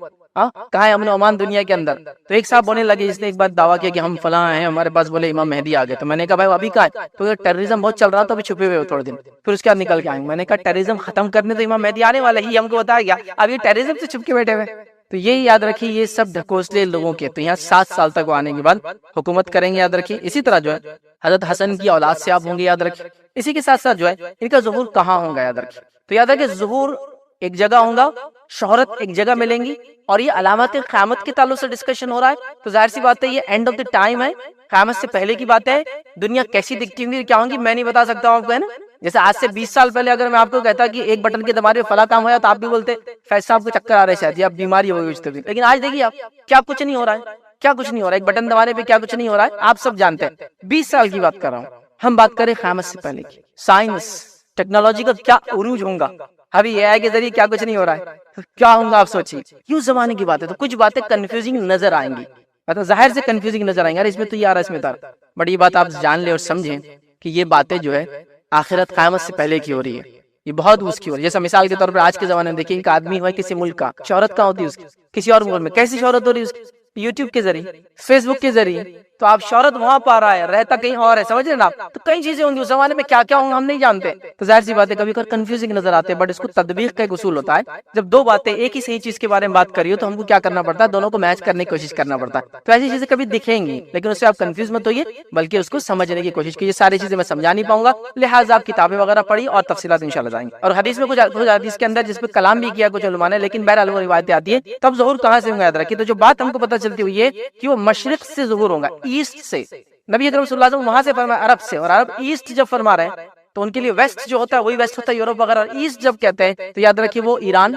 [SPEAKER 1] کہاں ہے امن و امان دنیا کے اندر؟ تو ایک صاحب ہونے لگے جس نے ایک بار دعویٰ کیا کہ ہم فلاں ہیں، ہمارے پاس بولے امام مہدی آ گئے. تو میں نے کہا بھائی ابھی کہاں ہے؟ تو ٹیررزم بہت چل رہا تھا، ابھی چھپے ہوئے ہو تھوڑے دن، پھر اس کے بعد نکل کے آئیں گے. میں نے کہا ٹیررزم ختم کرنے تو امام مہدی آنے والا ہی، ہم کو بتایا گیا، اب یہ ٹیررزم سے چھپ کے بیٹھے ہوئے. تو یہی یاد رکھیے یہ سب ڈھکوسلے لوگوں کے. تو یہاں 7 سال تک وہ آنے کے بعد حکومت کریں گے، یاد رکھیے. اسی طرح جو ہے حضرت حسن کی اولاد سے آپ ہوں گے، یاد رکھیے. اسی کے ساتھ ساتھ جو ہے ان کا ظہور کہاں ہوگا، یاد رکھیے. تو یاد رکھیے ظہور ایک جگہ ہوگا، شہرت ایک جگہ ملیں گی، اور یہ علامات قیامت کے تعلق سے ڈسکشن ہو رہا ہے. تو ظاہر سی بات ہے یہ اینڈ آف دی ٹائم ہے، قیامت سے پہلے کی بات ہے. دنیا کیسی دکھتی ہوں گی، کیا ہوں گی، میں نہیں بتا سکتا ہوں آپ کو، ہے نا. جیسے آج سے 20 سال پہلے اگر میں آپ کو کہتا کہ ایک بٹن کے دبانے فلاں کام ہوا تو آپ بھی بولتے فیض صاحب کو چکر آ رہے شاید، یا بیماری ہو گئی. لیکن آج دیکھیے آپ، کیا کچھ نہیں ہو رہا ہے، کیا کچھ نہیں ہو رہا ہے. ایک بٹن دبانے پہ کیا کچھ نہیں ہو رہا ہے، آپ سب جانتے ہیں. 20 سال کی بات کر رہا ہوں. ہم بات کریں قیامت سے پہلے کی. سائنس ٹیکنالوجی کا کیا عروج ہوگا. ابھی اے آئی کے ذریعے کیا کچھ نہیں ہو رہا ہے، تو کیا ہوگا آپ سوچیے. کیوں زمانے کی بات ہے تو کچھ باتیں کنفیوزنگ نظر آئیں گی، مطلب ظاہر سے کنفیوزنگ نظر آئیں گے. اس میں تو یہ آ رہا ہے، اس میں تھا. بٹ یہ بات آپ جان لیں اور سمجھیں کہ یہ باتیں جو ہے آخرت قیامت سے پہلے کی ہو رہی ہے. یہ بہت اس کی ہو رہی ہے. جیسا مثال کے طور پر آج کے زمانے میں دیکھیں، ایک آدمی ہوا کسی ملک کا، شہرت کہاں ہوتی ہے اس کی، کسی اور ملک میں. کیسی شہرت ہو رہی ہے اس کی؟ یوٹیوب کے ذریعے، فیس بک کے ذریعے. تو آپ شہرت وہاں پا رہا ہے، رہتا کہیں اور ہے، سمجھ رہے نا آپ. تو کئی چیزیں ہوں گی اس زمانے میں، کیا کیا ہوں ہم نہیں جانتے. تو ظاہر سی بات ہے کبھی کبھی کنفیوزنگ نظر آتے ہیں، بٹ اس کو تطبیق کا ایک اصول ہوتا ہے. جب دو باتیں ایک ہی صحیح چیز کے بارے میں بات کری ہو تو ہم کو کیا کرنا پڑتا ہے، دونوں کو میچ کرنے کی کوشش کرنا پڑتا ہے. تو ایسی چیزیں کبھی دکھیں گی، لیکن اس سے آپ کنفیوز مت ہوئیے، بلکہ اس کو سمجھنے کی کوشش کیجیے. ساری چیزیں میں سمجھا نہیں پاؤں گا، لہٰذا آپ کتابیں وغیرہ پڑھی اور تفصیلات انشاءاللہ جائیں گے. اور حدیث میں کچھ حدیث کے اندر جس پہ کلام بھی کیا کچھ علماء نے، لیکن بہرحال وہ روایتیں آتی ہے. تب ظہور کہاں سے ہوگا، یاد رکھیے. تو جو بات ہم کو پتہ چلتی ہوئی ہے کہ وہ مشرق سے ظہور ہوگا، ایسٹ سے. نبی اکرم صلی اللہ علیہ وسلم وہاں سے فرمایا عرب سے، اور عرب ایسٹ جب فرما رہے ہیں تو ان کے لیے ویسٹ جو ہوتا ہے وہی ویسٹ ہوتا ہے، یورپ وغیرہ. ایسٹ جب کہتے ہیں تو یاد رکھیے وہ ایران،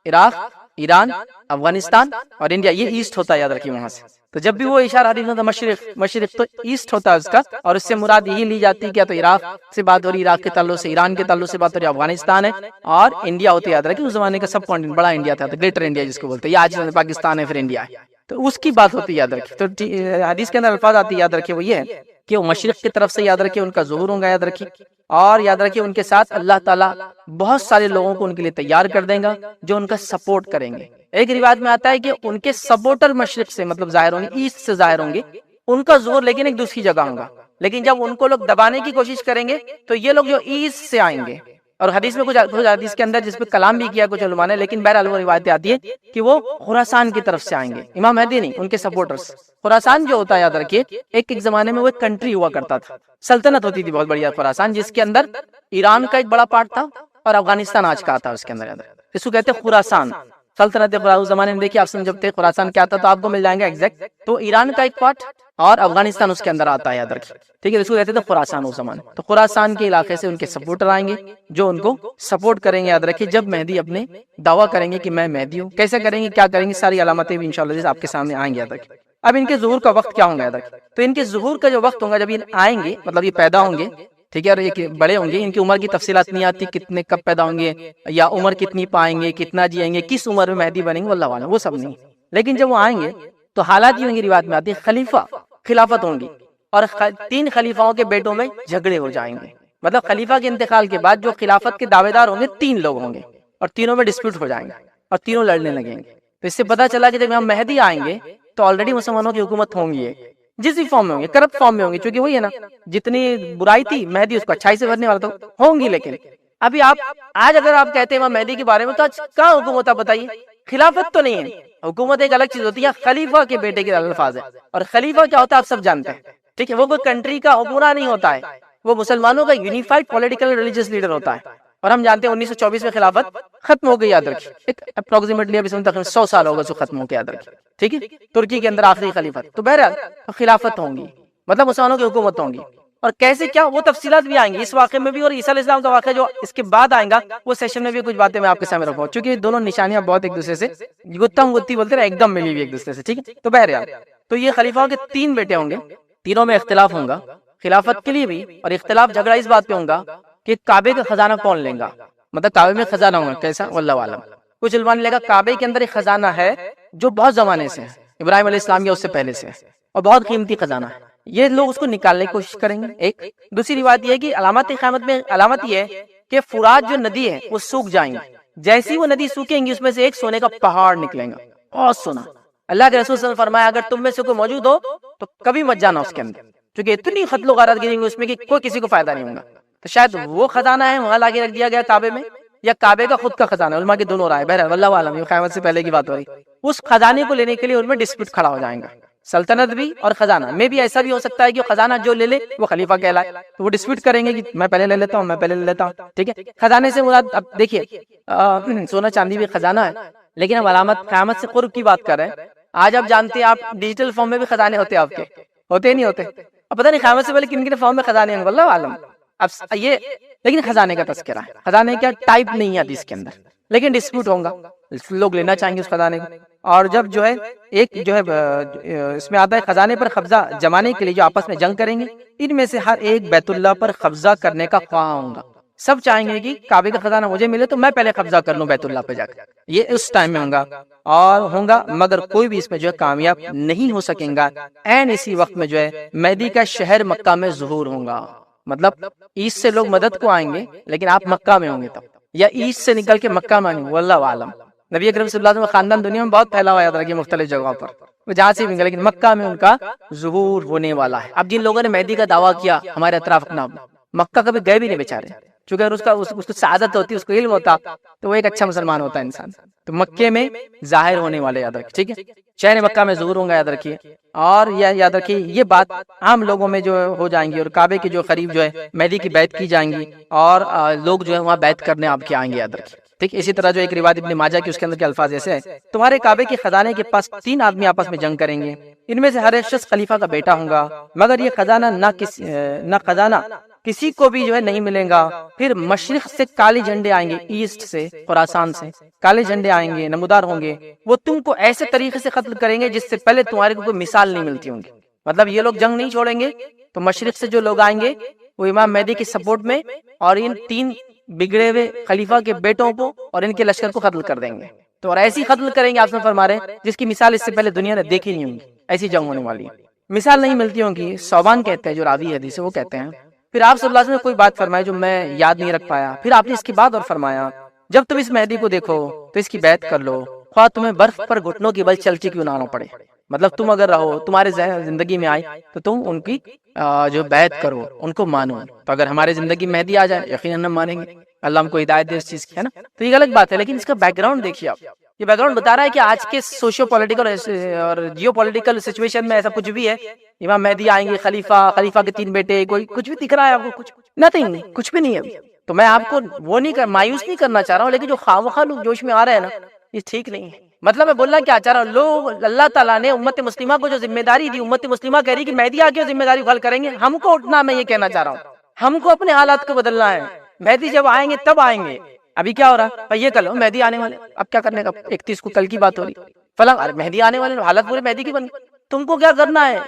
[SPEAKER 1] عراق، ایران، افغانستان اور انڈیا، یہ ایسٹ ہوتا ہے، یاد رکھیے وہاں سے. تو جب بھی وہ اشارہ حدیث میں مشرق، مشرق تو ایسٹ ہوتا ہے اس کا. اور اس سے مراد یہی لی جاتی ہے کہ تو عراق سے بات ہو رہی، عراق کے تعلق سے، ایران کے تعلق سے بات ہو رہی، افغانستان ہے، اور انڈیا ہوتی ہے. یاد رکھیے اس زمانے کا سب کانٹینٹ بڑا انڈیا تھا، گریٹر انڈیا جس کو بولتے ہیں، یہ آج پاکستان ہے، پھر انڈیا ہے. تو اس کی بات ہوتی ہے، یاد رکھیے. تو حدیث کے اندر الفاظ آتی ہے، یاد رکھیے وہ یہ ہے کہ وہ مشرق کی طرف سے، یاد رکھیے ان کا ظہور ہوگا، یاد رکھیے. اور یاد رکھیے ان کے ساتھ اللہ تعالیٰ بہت سارے لوگوں کو ان کے لیے تیار کر دیں گا جو ان کا سپورٹ کریں گے. ایک روایت میں آتا ہے کہ ان کے سپورٹر مشرق سے مطلب ظاہر ہوں گے، ایسٹ سے ظاہر ہوں گے، ان کا ظہور لیکن ایک دوسری جگہ ہوگا. لیکن جب ان کو لوگ دبانے کی کوشش کریں گے تو یہ لوگ جو ایسٹ سے آئیں گے. اور حدیث میں کچھ حدیث کے اندر جس پہ کلام بھی کیا کچھ علماء نے، لیکن بہرحال وہ روایتیں آتی ہے کہ وہ خراسان کی طرف سے آئیں گے. امام مہدی نہیں، ان کے سپورٹرز. خراسان جو ہوتا ہے، یاد رکھیے ایک زمانے میں وہ ایک کنٹری ہوا کرتا تھا، سلطنت ہوتی تھی بہت بڑی خراسان، جس کے اندر ایران کا ایک بڑا پارٹ تھا اور افغانستان آج کا تھا اس کے اندر. یاد رکھیے اس کو کہتے ہیں خراسان. سلطنت اس زمانے میں دیکھیے آپ سمجھتے خراسان کیا تھا تو آپ کو مل جائیں گے ایگزیکٹ. تو ایران کا ایک پارٹ اور افغانستان اس کے اندر آتا ہے، یاد رکھیے. ٹھیک ہے، اس کو کہتے تھے خراسان اس زمانے. تو خراسان کے علاقے سے ان کے سپورٹر آئیں گے جو ان کو سپورٹ کریں گے. یاد رکھیے جب مہدی اپنے دعویٰ کریں گے کہ میں مہدی ہوں، کیسے کریں گے، کیا کریں گے، ساری علامتیں بھی انشاءاللہ آپ کے سامنے آئیں گے. یاد رکھیے اب ان کے ظہور کا وقت کیا ہوگا، یاد رکھیے. تو ان کے ظہور کا جو وقت ہوگا جب یہ آئیں گے، مطلب یہ پیدا ہوں گے، ٹھیک ہے، اور یہ بڑے ہوں گے. ان کی عمر کی تفصیلات نہیں آتی، کتنے کب پیدا ہوں گے یا عمر کتنی پائیں گے، کتنا جئیں گے، کس عمر میں مہدی بنیں گے، واللہ اعلم، وہ سب نہیں. لیکن جب وہ آئیں گے تو حالات یہ ہوں گی، روایت میں آتی ہے خلیفہ خلافت ہوں گی، اور 3 خلیفاؤں کے بیٹوں میں جھگڑے ہو جائیں گے. مطلب خلیفہ کے انتقال کے بعد جو خلافت کے دعوے دار ہوں گے 3 لوگ ہوں گے، اور تینوں میں ڈسپیوٹ ہو جائیں گے اور تینوں لڑنے لگیں گے. تو اس سے پتہ چلا کہ جب ہم مہدی آئیں گے تو آلریڈی مسلمانوں کی حکومت ہوں گی، جس بھی فارم میں ہوں گے، کرپٹ فارم میں ہوں گے، چونکہ وہی ہے نا، جتنی برائی تھی مہدی اس کو اچھائی سے بھرنے والا تو ہوں گی. لیکن ابھی آپ آج اگر آپ کہتے ہیں امام مہدی کے بارے میں تو آج کہاں حکومت ہے بتائیے. خلافت تو نہیں ہے، حکومت ایک الگ چیز ہوتی ہے. خلیفہ کے بیٹے کے الفاظ ہے، اور خلیفہ کیا ہوتا ہے آپ سب جانتے ہیں. ٹھیک ہے، وہ کوئی کنٹری کا حکمراں نہیں ہوتا ہے، وہ مسلمانوں کا یونیفائڈ پولیٹیکل ریلیجیس لیڈر ہوتا ہے. اور ہم جانتے ہیں 1924 میں خلافت ختم ہو گئی، یاد رکھیے. ایک اپروکسیمیٹلی ابھی تقریباً 100 سال ہوگا جو ختم ہو کے، یاد رکھیے. ٹھیک ہے، ترکی کے اندر آخری خلیفت. تو بہرحال خلافت ہوں گی، مطلب مسلمانوں کی حکومت ہوں گی. اور کیسے کیا وہ تفصیلات بھی آئیں گی اس واقعے میں بھی، اور عیسیٰ علیہ السلام کا واقعہ جو اس کے بعد آئیں گا وہ سیشن میں بھی کچھ باتیں میں آپ کے سامنے رکھوں، چونکہ دونوں نشانیاں بہت ایک دوسرے سے گتم گتی بولتے ہیں ایک دم ملی ہوئی ایک دوسرے سے. ٹھیک ہے، تو بہرحال تو یہ خلیفاؤں کے 3 بیٹے ہوں گے، تینوں میں اختلاف ہوگا خلافت کے لیے بھی. اور اختلاف جھگڑا اس بات پہ ہوگا کہ کعبے کا خزانہ کون لے گا، مطلب کعبے میں خزانہ ہوگا کیسا، واللہ عالم. کچھ علماء نے لکھا کعبے کے اندر ایک خزانہ ہے جو بہت زمانے سے ہے، ابراہیم علیہ السلام یا اس سے پہلے سے ہے، اور بہت قیمتی خزانہ ہے. یہ لوگ اس کو نکالنے کی کوشش کریں گے. ایک دوسری روایت یہ ہے کہ علامات قیامت میں علامت یہ ہے کہ فرات جو ندی ہے وہ سوکھ جائیں گی. جیسی وہ ندی سوکھیں گی اس میں سے ایک سونے کا پہاڑ نکلیں گا, بہت سونا. اللہ کے رسول صلی اللہ علیہ وسلم فرمایا اگر تم میں سے کوئی موجود ہو تو کبھی مت جانا اس کے اندر, کیونکہ اتنی قتل و غارت گریں گی اس میں کہ کوئی کسی کو فائدہ نہیں ہوگا. تو شاید وہ خزانہ ہے وہاں لا کے رکھ دیا گیا کعبے میں, یا کعبے کا خود کا خزانہ ہے, علماء کے دونوں رائے. بہرحال واللہ عالم, یہ قیامت سے پہلے کی بات ہو رہی. اس خزانے کو لینے کے لیے ان میں ڈسپیوٹ کھڑا ہو جائیں گا, سلطنت بھی اور خزانہ میں بھی. ایسا بھی ہو سکتا ہے کہ خزانہ جو لے لے وہ خلیفہ کہلائے, تو وہ ڈسپیوٹ کریں گے کہ میں پہلے لے لیتا ہوں, میں پہلے لے لیتا ہوں. ٹھیک ہے, خزانے سے مراد اب دیکھیے سونا چاندی بھی خزانہ ہے, لیکن ہم علامت قیامت سے قرب کی بات کر رہے ہیں. آج آپ جانتے ہیں آپ ڈیجیٹل فارم میں بھی خزانے ہوتے ہیں آپ کے, ہوتے نہیں ہوتے؟ اب پتہ نہیں قیامت سے پہلے کن کن فارم میں خزانے ہیں, واللہ عالم. اب یہ لیکن خزانے کا تذکرہ ہے, خزانے کا ٹائپ نہیں ہے حدیث کے اندر, لیکن ڈسپیوٹ ہوگا, لوگ لینا چاہیں گے اس خزانے کو. اور جب جو ہے ایک جو ہے اس میں آتا ہے خزانے پر قبضہ جمانے کے لیے جو آپس میں جنگ کریں گے, ان میں سے ہر ایک بیت اللہ پر قبضہ کرنے کا خواہاں ہوگا. سب چاہیں گے کہ کعبے کا خزانہ مجھے ملے تو میں پہلے قبضہ کر لوں بیت اللہ پہ جا کر. یہ اس ٹائم میں ہوگا اور ہوگا, مگر کوئی بھی اس میں جو ہے کامیاب نہیں ہو سکیں گا. این اسی وقت میں جو ہے مہدی کا شہر مکہ میں ظہور ہوگا. مطلب ایسٹ سے لوگ مدد کو آئیں گے لیکن آپ مکہ میں ہوں گے تب, یا ایسٹ سے نکل کے مکہ میں آئیں گے, واللہ عالم. نبی اکرم صلی اللہ علیہ وسلم کا خاندان دنیا میں بہت پھیلا ہوا ہے مختلف جگہوں پر, وہ جہاں سے بھی, لیکن مکہ میں ان کا ظہور ہونے والا ہے. اب جن لوگوں نے مہدی کا دعویٰ کیا ہمارے اطراف اپنا, مکہ کبھی گئے بھی نہیں بیچارے, چونکہ اگر اس کو سعادت ہوتی, اس کو علم ہوتا تو وہ ایک اچھا مسلمان ہوتا ہے انسان. تو مکے میں ظاہر ہونے والے یاد رکھیے, ٹھیک ہے, شہر مکہ میں ظہور ہوں گا, یاد رکھیے. اور یہ یاد رکھیے یہ بات عام لوگوں میں جو ہو جائیں گی, اور کعبے کے جو قریب جو ہے مہدی کی بیعت کی جائیں گی, اور لوگ جو ہے وہاں بیعت کرنے آپ کے آئیں گے, یاد رکھیے. ٹھیک, اسی طرح جو ایک روایت ابن ماجہ کی, اس کے اندر کے الفاظ ایسے ہیں, تمہارے کعبے کے خزانے کے پاس 3 آدمی آپس میں جنگ کریں گے, ان میں سے ہر ایک شخص خلیفہ کا بیٹا ہوگا, مگر یہ خزانہ نہ خزانہ کسی کو بھی جو ہے نہیں ملے گا. پھر مشرق سے کالے جھنڈے آئیں گے, ایسٹ سے خراسان سے کالے جھنڈے آئیں گے, نمودار ہوں گے, وہ تم کو ایسے طریقے سے قتل کریں گے جس سے پہلے تمہارے کو کوئی مثال نہیں ملتی ہوں گی. مطلب یہ لوگ جنگ نہیں چھوڑیں گے, تو مشرق سے جو لوگ آئیں گے وہ امام مہدی کی سپورٹ میں, اور ان 3 بگڑے ہوئے خلیفہ کے بیٹوں کو اور ان کے لشکر کو قتل کر دیں گے. تو اور ایسی قتل کریں گے, آپ سے فرما رہے ہیں, جس کی مثال اس سے پہلے دنیا نے دیکھی نہیں ہوگی. ایسی جنگ ہونے والی ہے, مثال نہیں ملتی ہوں گی. صوبان کہتے ہیں جو راوی حدیث ہے, وہ کہتے ہیں پھر آپ صلی اللہ علیہ وسلم نے کوئی بات فرمائی جو میں یاد نہیں رکھ پایا. پھر آپ نے اس کی بات اور فرمایا, جب تم اس مہدی کو دیکھو تو اس کی بیعت کر لو, خواہ تمہیں برف پر گھٹنوں کی بل چلتی کیوں نہ آنا پڑے. مطلب تم اگر رہو, تمہارے زندگی میں آئی تو تم ان کی جو بیعت کرو, ان کو مانو. تو اگر ہمارے زندگی میں مہدی آ جائے یقیناً ہم مانیں گے, اللہ ہم کو ہدایت دے اس چیز کی, ہے نا. تو یہ غلط بات ہے, لیکن اس کا بیک گراؤنڈ دیکھیے آپ. یہ بیک گراؤنڈ بتا رہا ہے کہ آج کے سوشیو پولیٹیکل اور جیو پولیٹیکل سچویشن میں ایسا کچھ بھی ہے, امام مہدی آئیں گے, خلیفہ کے 3 بیٹے, کوئی کچھ بھی دکھ رہا ہے آپ کو؟ کچھ نتھنگ, کچھ بھی نہیں ہے. تو میں آپ کو وہ نہیں مایوس نہیں کرنا چاہ رہا ہوں, لیکن جو خواہ لوگ جوش میں آ رہے ہیں نا, یہ ٹھیک نہیں ہے. مطلب میں بولنا کیا چاہ رہا ہوں, لوگ اللہ تعالیٰ نے امت مسلمہ کو جو ذمہ داری دی, امت مسلمہ کہہ رہی کہ مہدی آ کے ذمہ داری اٹھا کریں گے, ہم کو اٹھنا, میں یہ کہنا چاہ رہا ہوں, ہم کو اپنے حالات کو بدلنا ہے. مہدی جب آئیں گے تب آئیں گے. ابھی کیا ہو رہا ہے, یہ کل مہدی آنے والے, اب کیا کرنے کا, 31 کو کل کی بات ہو رہی, فلاں مہدی آنے والے, حالت پورے مہدی کی بن گئی. تم کو کیا کرنا ہے,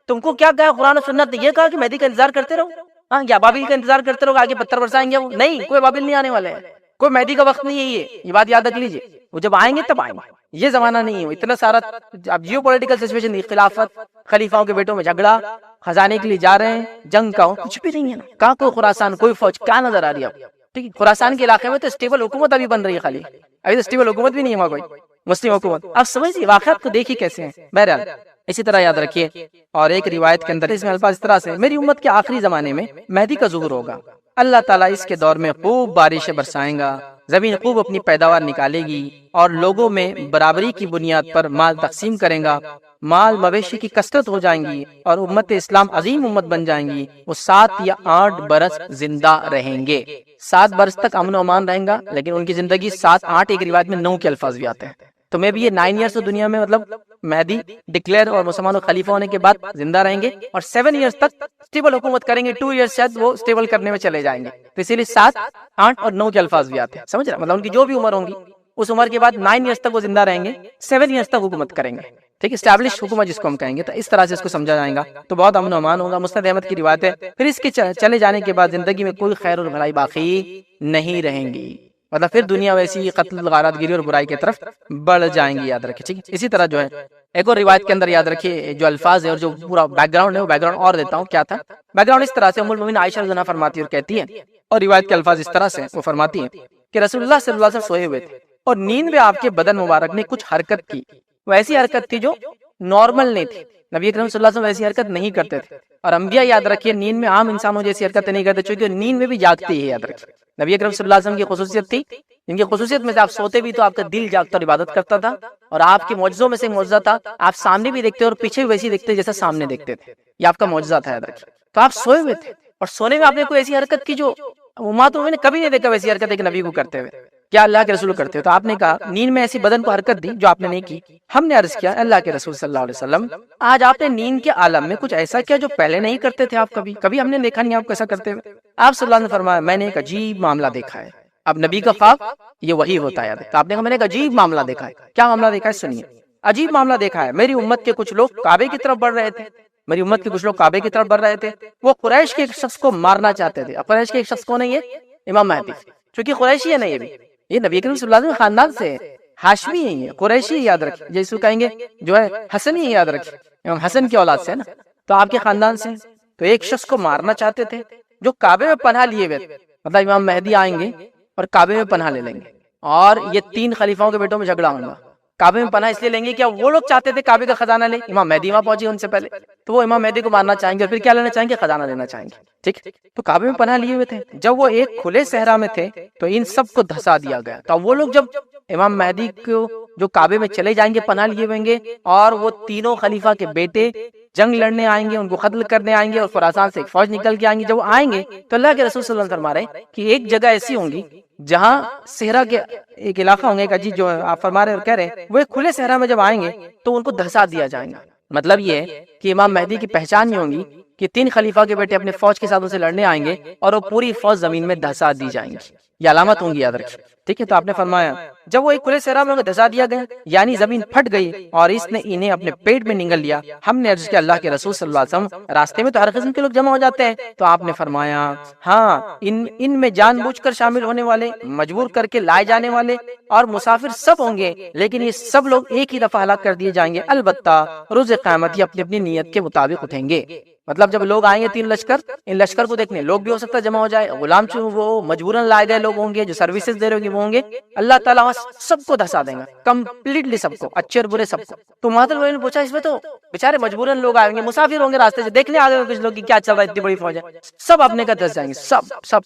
[SPEAKER 1] تم کو کیا کہا قرآن و سنت نے, یہ کہا کہ مہدی کا انتظار کرتے رہو, ہاں, یا بابل کا انتظار کرتے رہو, آگے پتھر برسائیں گے. وہ نہیں, کوئی بابل نہیں آنے والے ہیں, کوئی مہدی کا وقت نہیں ہے. یہ بات یاد رکھ لیجیے, وہ جب آئیں گے تب آئیں گے, یہ زمانہ نہیں ہے. اتنا سارا اب جیو پولیٹیکل سچویشن, خلافت, خلیفاؤں کے بیٹوں میں جھگڑا, خزانے کے لیے جا رہے ہیں, جنگ کا کچھ بھی نہیں ہے نا. کہاں کوئی خراسان, کوئی فوج, کیا نظر آ رہی ہے آپ؟ ٹھیک ہے, خراسان کے علاقے میں تو اسٹیبل حکومت ابھی بن رہی ہے, خالی ابھی تو اسٹیبل حکومت بھی نہیں ہے وہاں, کوئی مسلم حکومت. آپ سمجھیے واقعات کو دیکھیے کیسے ہیں. بہرحال اسی طرح یاد رکھیے, اور ایک روایت کے اندر اس میں الفاظ اس طرح سے, میری امت کے آخری زمانے میں مہدی کا ظہور ہوگا, اللہ تعالیٰ اس کے دور میں خوب بارشیں برسائیں گا, زمین خوب اپنی پیداوار نکالے گی, اور لوگوں میں برابری کی بنیاد پر مال تقسیم کریں گا, مال مویشی کی کثرت ہو جائیں گی, اور امت اسلام عظیم امت بن جائیں گی. وہ 7 یا 8 برس زندہ رہیں گے, 7 برس تک امن و امان رہیں گا, لیکن ان کی زندگی 7-8, ایک روایت میں 9 کے الفاظ بھی آتے ہیں. تو میں بھی یہ 9 ایئرس دنیا میں, مطلب مہدی ڈکلیئر اور مسلمانوں خلیفہ ہونے کے بعد زندہ رہیں گے, اور 7 ایئرس تک اسٹیبل حکومت کریں گے. 2 ایئرس شاید وہ اسٹیبل کرنے میں چلے جائیں گے. تو اسی لیے 7, 8 اور 9 کے الفاظ بھی آتے ہیں, سمجھ رہے, مطلب ان کی جو بھی عمر ہوں گی, اس عمر کے بعد 9 ایئرس تک وہ زندہ رہیں گے, 7 ایئرس تک حکومت کریں گے. ٹھیک ہے, اسٹیبلش حکومت جس کو ہم کہیں گے. تو اس طرح سے اس کو سمجھا جائے گا, تو بہت امن و امان ہوگا. مسند احمد کی روایت ہے, پھر اس کے چلے جانے کے بعد زندگی میں کوئی خیر اور بھلائی باقی نہیں رہیں گی. مطلب پھر دنیا ویسی قتل غارت گیری اور برائی کی طرف بڑھ جائیں گی، یاد رکھیے ٹھیک ہے۔ اسی طرح جو ہے ایک اور روایت کے اندر یاد رکھیے جو الفاظ ہے اور جو پورا بیک گراؤنڈ ہے وہ بیک گراؤنڈ اور دیتا ہوں کیا تھا۔ بیک گراؤنڈ اس طرح سے ام المؤمنین عائشہ رضی اللہ عنہا فرماتی اور کہتی ہے، اور روایت کے الفاظ اس طرح سے وہ فرماتی ہیں کہ رسول اللہ صلی اللہ علیہ وسلم سوئے ہوئے تھے اور نیند میں آپ کے بدن مبارک نے کچھ حرکت کی، وہ ایسی حرکت تھی جو نارمل نہیں تھی، نبی اکرم صلی اللہ علیہ وسلم ایسی حرکت نہیں کرتے تھے۔ اور انبیاء یاد رکھیے نیند میں عام انسانوں جیسی حرکتیں نہیں کرتے، چونکہ نیند میں بھی جاگتی ہے، یاد رکھیے نبی اکرم صلی اللہ علیہ وسلم کی خصوصیت تھی، جن کی خصوصیت میں سے آپ سوتے بھی تو آپ کا دل جاگتا اور عبادت کرتا تھا، اور آپ کے معجزوں میں سے معجزہ تھا آپ سامنے بھی دیکھتے اور پیچھے بھی ویسی دیکھتے جیسا سامنے دیکھتے تھے، یہ آپ کا معجزہ تھا، یاد رکھیے۔ تو آپ سوئے ہوئے تھے اور سونے میں آپ نے کوئی ایسی حرکت کی جو امت میں نے کبھی نہیں دیکھا، ویسی حرکت ایک نبی کو کرتے ہوئے، کیا اللہ کے رسول کرتے ہوئے۔ تو آپ نے کہا نیند میں ایسی بدن کو حرکت دی جو آپ نے نہیں کی۔ ہم نے عرض کیا اللہ کے رسول صلی اللہ علیہ وسلم آج آپ نے نیند کے عالم میں کچھ ایسا کیا جو پہلے نہیں کرتے تھے، آپ کبھی ہم نے دیکھا نہیں آپ کو ایسا کرتے ہوئے۔ آپ صلی اللہ علیہ وسلم نے فرمایا میں نے ایک عجیب معاملہ دیکھا ہے۔ اب نبی کا خواب یہ وہی ہوتا ہے، تو آپ نے کہا میں نے ایک عجیب معاملہ دیکھا ہے۔ کیا معاملہ دیکھا ہے سنیے۔ عجیب معاملہ دیکھا ہے، میری امت کے کچھ لوگ کعبے کی طرف بڑھ رہے تھے، میری امت کے کچھ لوگ کعبے کی طرف بڑھ رہے تھے، وہ قریش کے ایک شخص کو مارنا چاہتے تھے۔ اب قریش کے ایک شخص کون ہے؟ یہ امام مہدی، چونکہ قریشی ہے نا، یہ نبی کریم صلی اللہ علیہ وسلم خاندان سے ہاشمی ہے، یہ قریشی یاد رکھیں، جیسے کہیں گے جو ہے حسنی یاد رکھیں، امام حسن کی اولاد سے ہے نا، تو آپ کے خاندان سے۔ تو ایک شخص کو مارنا چاہتے تھے جو کعبے میں پناہ لیے ہوئے تھے، مطلب امام مہدی آئیں گے اور کعبے میں پناہ لے لیں گے، اور یہ تین خلیفاؤں کے بیٹوں میں جھگڑا ہوگا۔ کعبے میں پناہ اس لیے لیں گے کیا وہ لوگ چاہتے تھے کعبے کا خزانہ لے، امام مہدی وہاں پہنچے ان سے پہلے، تو وہ امام مہدی کو مارنا چاہیں گے اور پھر کیا لینا چاہیں گے؟ خزانہ لینا چاہیں گے، ٹھیک۔ تو کعبے میں پناہ لیے ہوئے تھے، جب وہ ایک کھلے صحرا میں تھے تو ان سب کو دھسا دیا گیا۔ تو وہ لوگ جب امام مہدی کو جو کعبے میں چلے جائیں گے پناہ لیے ہوئیں گے، اور وہ تینوں خلیفہ کے بیٹے جنگ لڑنے آئیں گے، ان کو قتل کرنے آئیں گے، اور خراسان سے ایک فوج نکل کے آئیں گے، جب وہ آئیں گے تو اللہ کے رسول صلی اللہ علیہ وسلم فرما رہے ہیں کہ ایک جگہ ایسی ہوں گی جہاں صحرا کے ایک علاقہ ہوں گے جو آپ فرما رہے اور کہہ رہے ہیں، وہ ایک کھلے صحرا میں جب آئیں گے تو ان کو دھسا دیا جائے گا۔ مطلب یہ ہے کہ امام مہدی کی پہچان یہ ہوگی کہ تین خلیفہ کے بیٹے اپنے فوج کے ساتھ ان سے لڑنے آئیں گے اور وہ پوری فوج زمین میں دھسا دی جائیں گی، یہ علامت ہوں گی، یاد رکھیں، ٹھیک ہے۔ تو آپ نے فرمایا جب وہ ایک کھلے صحرا میں دھسا دیا گیا، یعنی زمین پھٹ گئی اور اس نے انہیں اپنے پیٹ میں نگل لیا۔ ہم نے عرض کیا اللہ کے رسول صلی اللہ علیہ وسلم راستے میں تو ہر قسم کے لوگ جمع ہو جاتے ہیں، تو آپ نے فرمایا ہاں ان میں جان بوجھ کر شامل ہونے والے، مجبور کر کے لائے جانے والے اور مسافر سب ہوں گے، لیکن یہ سب لوگ ایک ہی دفعہ ہلاک کر دیے جائیں گے، البتہ روز قیامت یہ اپنی اپنی نیت کے مطابق اٹھیں گے۔ مطلب جب لوگ آئیں گے تین لشکر، ان لشکر کو دیکھنے لوگ بھی ہو سکتا ہے جمع ہو جائے، غلام وہ مجبوراً لائے گئے لوگ ہوں گے جو سروسز دے رہے ہوں گے وہ ہوں گے، اللہ تعالیٰ سب کو دھسا دیں گا کمپلیٹلی، سب کو، اچھے اور برے سب کو۔ تو مہاتر نے پوچھا اس میں تو بیچارے مجبوراً لوگ آئیں گے، مسافر ہوں گے راستے سے، دیکھنے آ گئے کچھ لوگ کہ کیا چل رہا ہے، اتنی بڑی فوج ہے، سب اپنے کا دھس جائیں گے، سب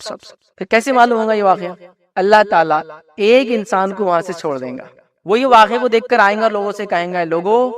[SPEAKER 1] پھر کیسے معلوم ہوگا یہ واقعہ؟ اللہ تعالیٰ ایک انسان کو وہاں سے چھوڑ دیں گا، وہ یہ واقعے کو دیکھ کر آئیں گا اور لوگوں سے کہیں گا لوگوں